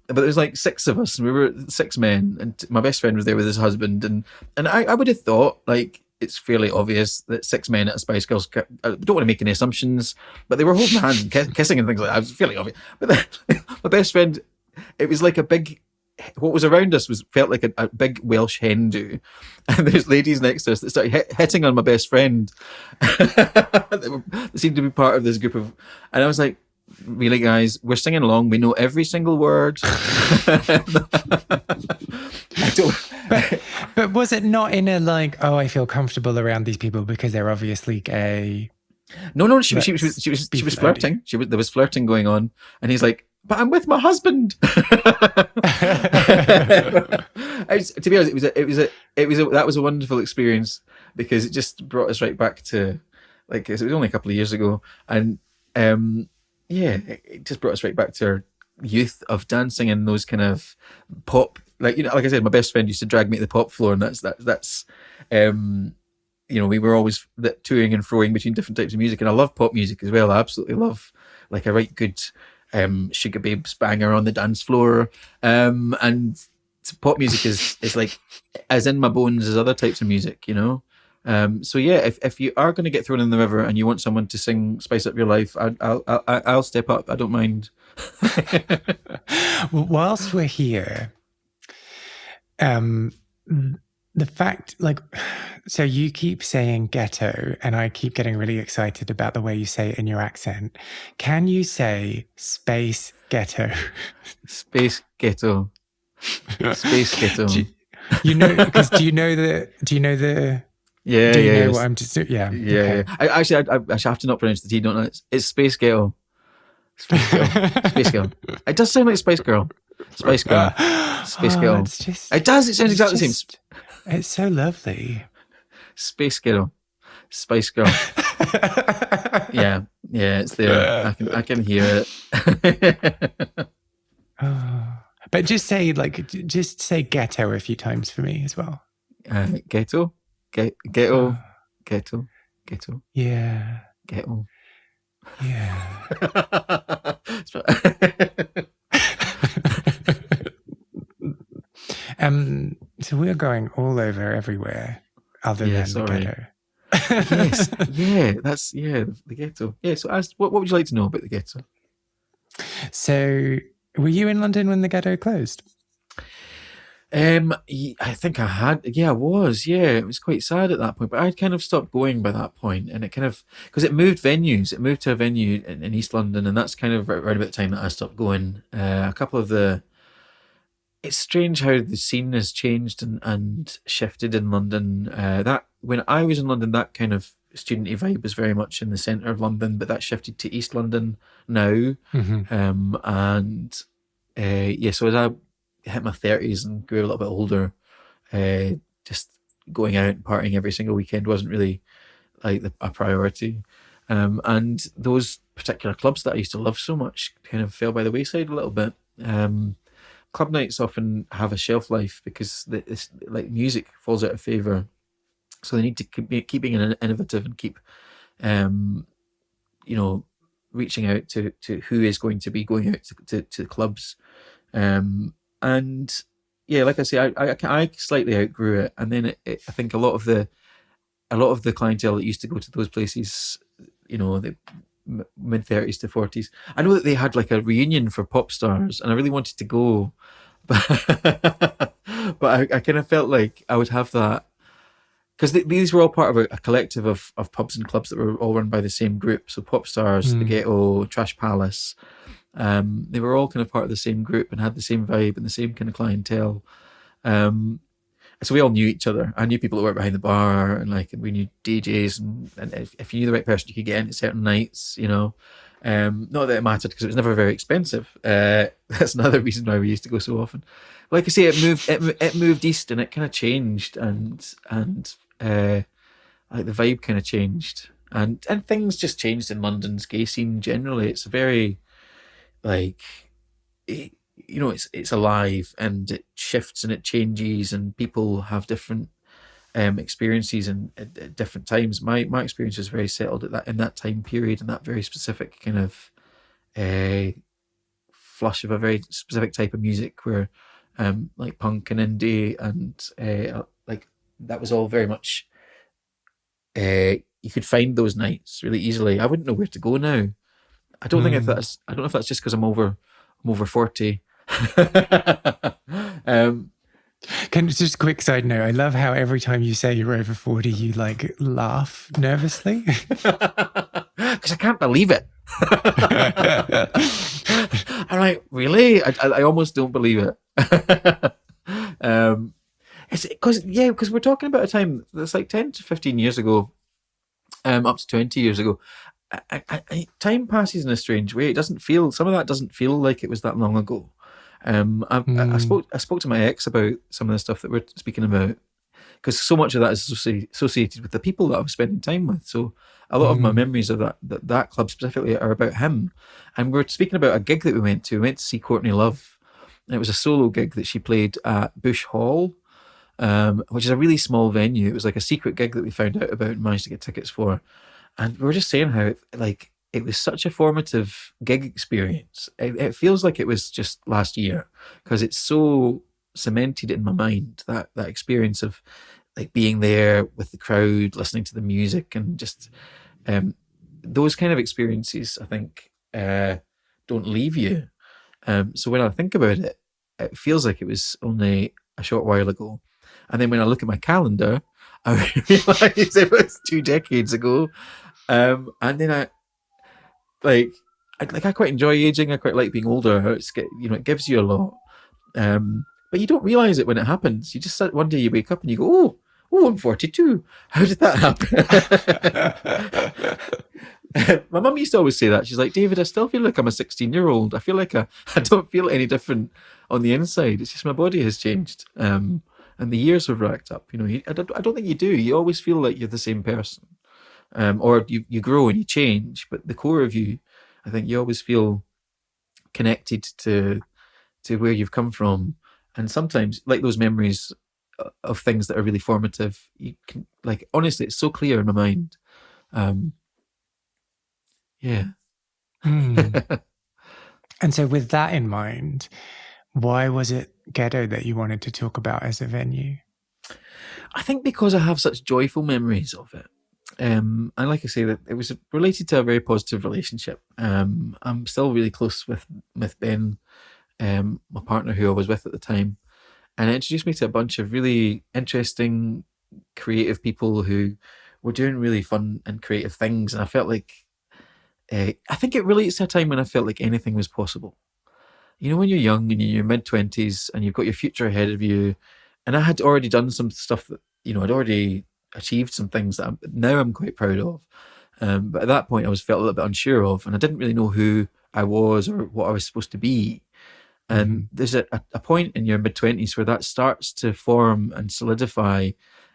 But there was like 6 of us, and we were 6 men, and my best friend was there with his husband, and I would have thought, like, it's fairly obvious that 6 men at a Spice Girls, I don't want to make any assumptions, but they were holding hands and kissing and things like that. It was fairly obvious. But then, my best friend, it was like a big, what was around us felt like a big Welsh hen do, and there's ladies next to us that started hitting on my best friend. They seemed to be part of this group of, and I was like, really, guys, we're singing along, we know every single word. But was it not in a like, oh, I feel comfortable around these people because they're obviously gay? No, she was flirting. There was flirting going on, and he's like, but I'm with my husband. To be honest, that was a wonderful experience, because it just brought us right back to, like, it was only a couple of years ago, and it just brought us right back to our youth of dancing in those kind of pop, like, you know, like I said, my best friend used to drag me to the pop floor, and that's you know, we were always touring and froing between different types of music, and I love pop music as well. I absolutely love, like, a right good Sugar Babes banger on the dance floor, and pop music is like as in my bones as other types of music, you know. So yeah, if you are going to get thrown in the river and you want someone to sing "Spice Up Your Life," I'll step up. I don't mind. Well, whilst we're here, the fact, like, so you keep saying ghetto, and I keep getting really excited about the way you say it in your accent. Can you say space ghetto? Space ghetto. Space ghetto. You know, because do you know the? Yeah, do you know yes. what I'm just? Yeah. Yeah. Okay. I have to not pronounce the T, don't I? It's space ghetto. Spice Girl. Space Girl. It does sound like Spice Girl. Spice Girl. Space Girl. It does. It sounds exactly the same. It's so lovely. Space Girl. Spice Girl. Yeah, it's there. I can hear it. But just say ghetto a few times for me as well. Ghetto. Ghetto. Ghetto. Yeah. Ghetto. Yeah. So we're going all over everywhere other than the ghetto. Yes. The ghetto. Yeah, so what would you like to know about the ghetto? So were you in London when the ghetto closed? I think I had. Yeah, I was. Yeah, it was quite sad at that point, but I'd kind of stopped going by that point, and it kind of because it moved venues. It moved to a venue in East London, and that's kind of right about the time that I stopped going. A couple of the. It's strange how the scene has changed and shifted in London. That when I was in London, that kind of studenty vibe was very much in the centre of London, but that shifted to East London now. Mm-hmm. So as I hit my 30s and grew a little bit older, just going out and partying every single weekend wasn't really like a priority. And those particular clubs that I used to love so much kind of fell by the wayside a little bit. Club nights often have a shelf life because this like music falls out of favour, so they need to keep being innovative and keep, reaching out to who is going to be going out to clubs, and yeah, like I say, I slightly outgrew it, and then I think a lot of the clientele that used to go to those places, the mid 30s to 40s. I know that they had like a reunion for pop stars, and I really wanted to go, but I kind of felt like I would have that because these were all part of a collective of pubs and clubs that were all run by the same group. So pop stars, the Ghetto, Trash Palace, they were all kind of part of the same group and had the same vibe and the same kind of clientele. So we all knew each other. I knew people that worked behind the bar, and we knew DJs, and if you knew the right person, you could get in at certain nights. Not that it mattered because it was never very expensive. That's another reason why we used to go so often. Like I say, it moved east, and it kind of changed, and like the vibe kind of changed, and things just changed in London's gay scene generally. It's a very it's alive, and it shifts and it changes, and people have different experiences and at different times. My experience was very settled in that time period, and that very specific kind of flush of a very specific type of music where like punk and indie and that was all very much you could find those nights really easily. I wouldn't know where to go now. I don't know if that's just because I'm over 40. Just a quick side note, I love how every time you say you're over 40 you laugh nervously because I can't believe it. I'm like, really? I almost don't believe it. It's because we're talking about a time that's like 10 to 15 years ago, up to 20 years ago. Time passes in a strange way. Some of that doesn't feel like it was that long ago. I spoke to my ex about some of the stuff that we're speaking about, because so much of that is associated with the people that I was spending time with. So a lot of my memories of that club specifically are about him. And we're speaking about a gig that we went to. We went to see Courtney Love, and it was a solo gig that she played at Bush Hall, which is a really small venue. It was like a secret gig that we found out about and managed to get tickets for. And we were just saying how it was such a formative gig experience. It feels like it was just last year because it's so cemented in my mind, that experience of being there with the crowd, listening to the music, and just those kind of experiences, I think, don't leave you. So when I think about it, it feels like it was only a short while ago. And then when I look at my calendar, I realise it was 2 decades ago. And then I quite enjoy aging. I quite like being older. It gives you a lot. But you don't realise it when it happens. You just one day you wake up and you go, oh, I'm 42. How did that My mum used to always say that. She's like, David, I still feel like I'm a 16-year-old. I feel like I don't feel any different on the inside. It's just my body has changed. And the years have racked up. I don't think you do. You always feel like you're the same person. Or you grow and you change. But the core of you, I think you always feel connected to where you've come from. And sometimes, like those memories of things that are really formative, you can, like, honestly, it's so clear in my mind. Yeah. And so with that in mind, why was it Ghetto that you wanted to talk about as a venue? I think because I have such joyful memories of it. And like I say, that it was related to a very positive relationship. I'm still really close with Ben, my partner who I was with at the time. And it introduced me to a bunch of really interesting, creative people who were doing really fun and creative things. And I felt like, I think it relates to a time when I felt like anything was possible. When you're young and you're in your mid-20s and you've got your future ahead of you. And I had already done some stuff that, I'd already achieved some things that now I'm quite proud of. But at that point, I felt a little bit unsure of, and I didn't really know who I was or what I was supposed to be. And there's a point in your mid-20s where that starts to form and solidify,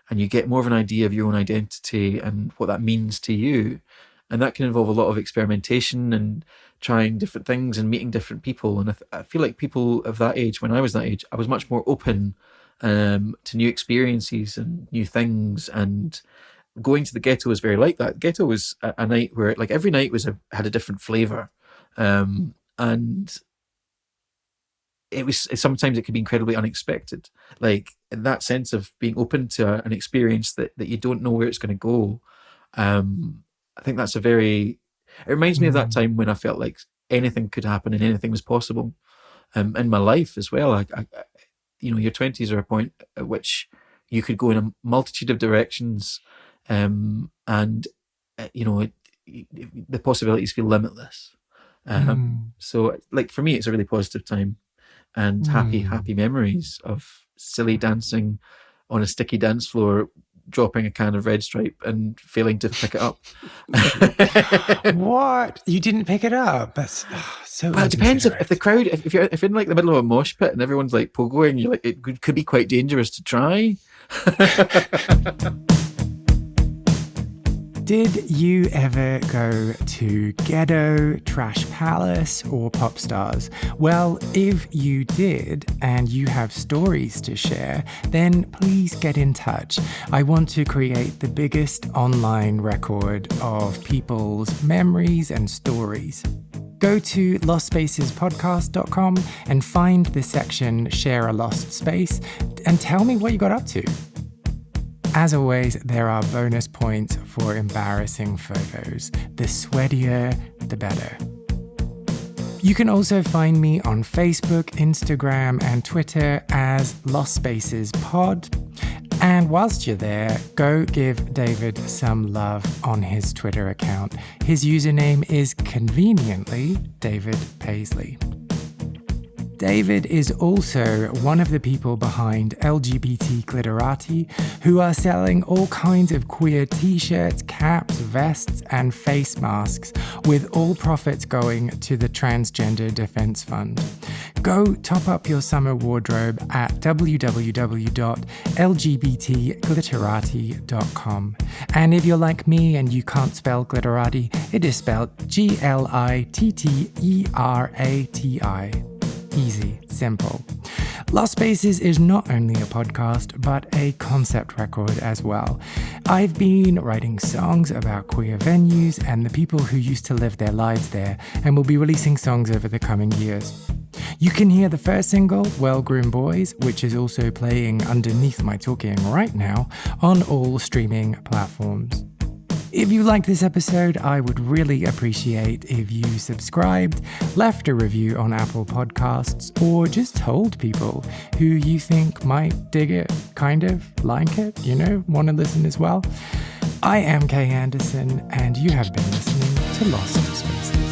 and you get more of an idea of your own identity and what that means to you. And that can involve a lot of experimentation and trying different things and meeting different people. And I feel like people of that age, when I was that age, I was much more open to new experiences and new things. And going to the Ghetto was very like that. The Ghetto was a night where, like, every night had a different flavour. And sometimes it could be incredibly unexpected, like in that sense of being open to an experience that you don't know where it's going to go. I think that's it reminds me of that time when I felt like anything could happen and anything was possible in my life as well. Your 20s are a point at which you could go in a multitude of directions, and the possibilities feel limitless. So, like, for me, it's a really positive time. And happy memories of silly dancing on a sticky dance floor, dropping a can of Red Stripe and failing to pick it up. What? You didn't pick it up? That's so. Well, it depends if the crowd, if you're in like the middle of a mosh pit and everyone's like pogoing, you're like, it could be quite dangerous to try. Did you ever go to Ghetto, Trash Palace, or Pop Stars? Well, if you did and you have stories to share, then please get in touch. I want to create the biggest online record of people's memories and stories. Go to lostspacespodcast.com and find the section Share a Lost Space and tell me what you got up to. As always, there are bonus points for embarrassing photos. The sweatier, the better. You can also find me on Facebook, Instagram, and Twitter as Lost Spaces Pod. And whilst you're there, go give David some love on his Twitter account. His username is conveniently David Paisley. David is also one of the people behind LGBT Glitterati, who are selling all kinds of queer t-shirts, caps, vests, and face masks, with all profits going to the Transgender Defense Fund. Go top up your summer wardrobe at www.lgbtglitterati.com. And if you're like me and you can't spell glitterati, it is spelled Glitterati. Easy, simple. Lost Spaces is not only a podcast, but a concept record as well. I've been writing songs about queer venues and the people who used to live their lives there, and will be releasing songs over the coming years. You can hear the first single, Well Groomed Boys, which is also playing underneath my talking right now, on all streaming platforms. If you liked this episode, I would really appreciate if you subscribed, left a review on Apple Podcasts, or just told people who you think might dig it, kind of like it, want to listen as well. I am Kay Anderson, and you have been listening to Lost Spaces.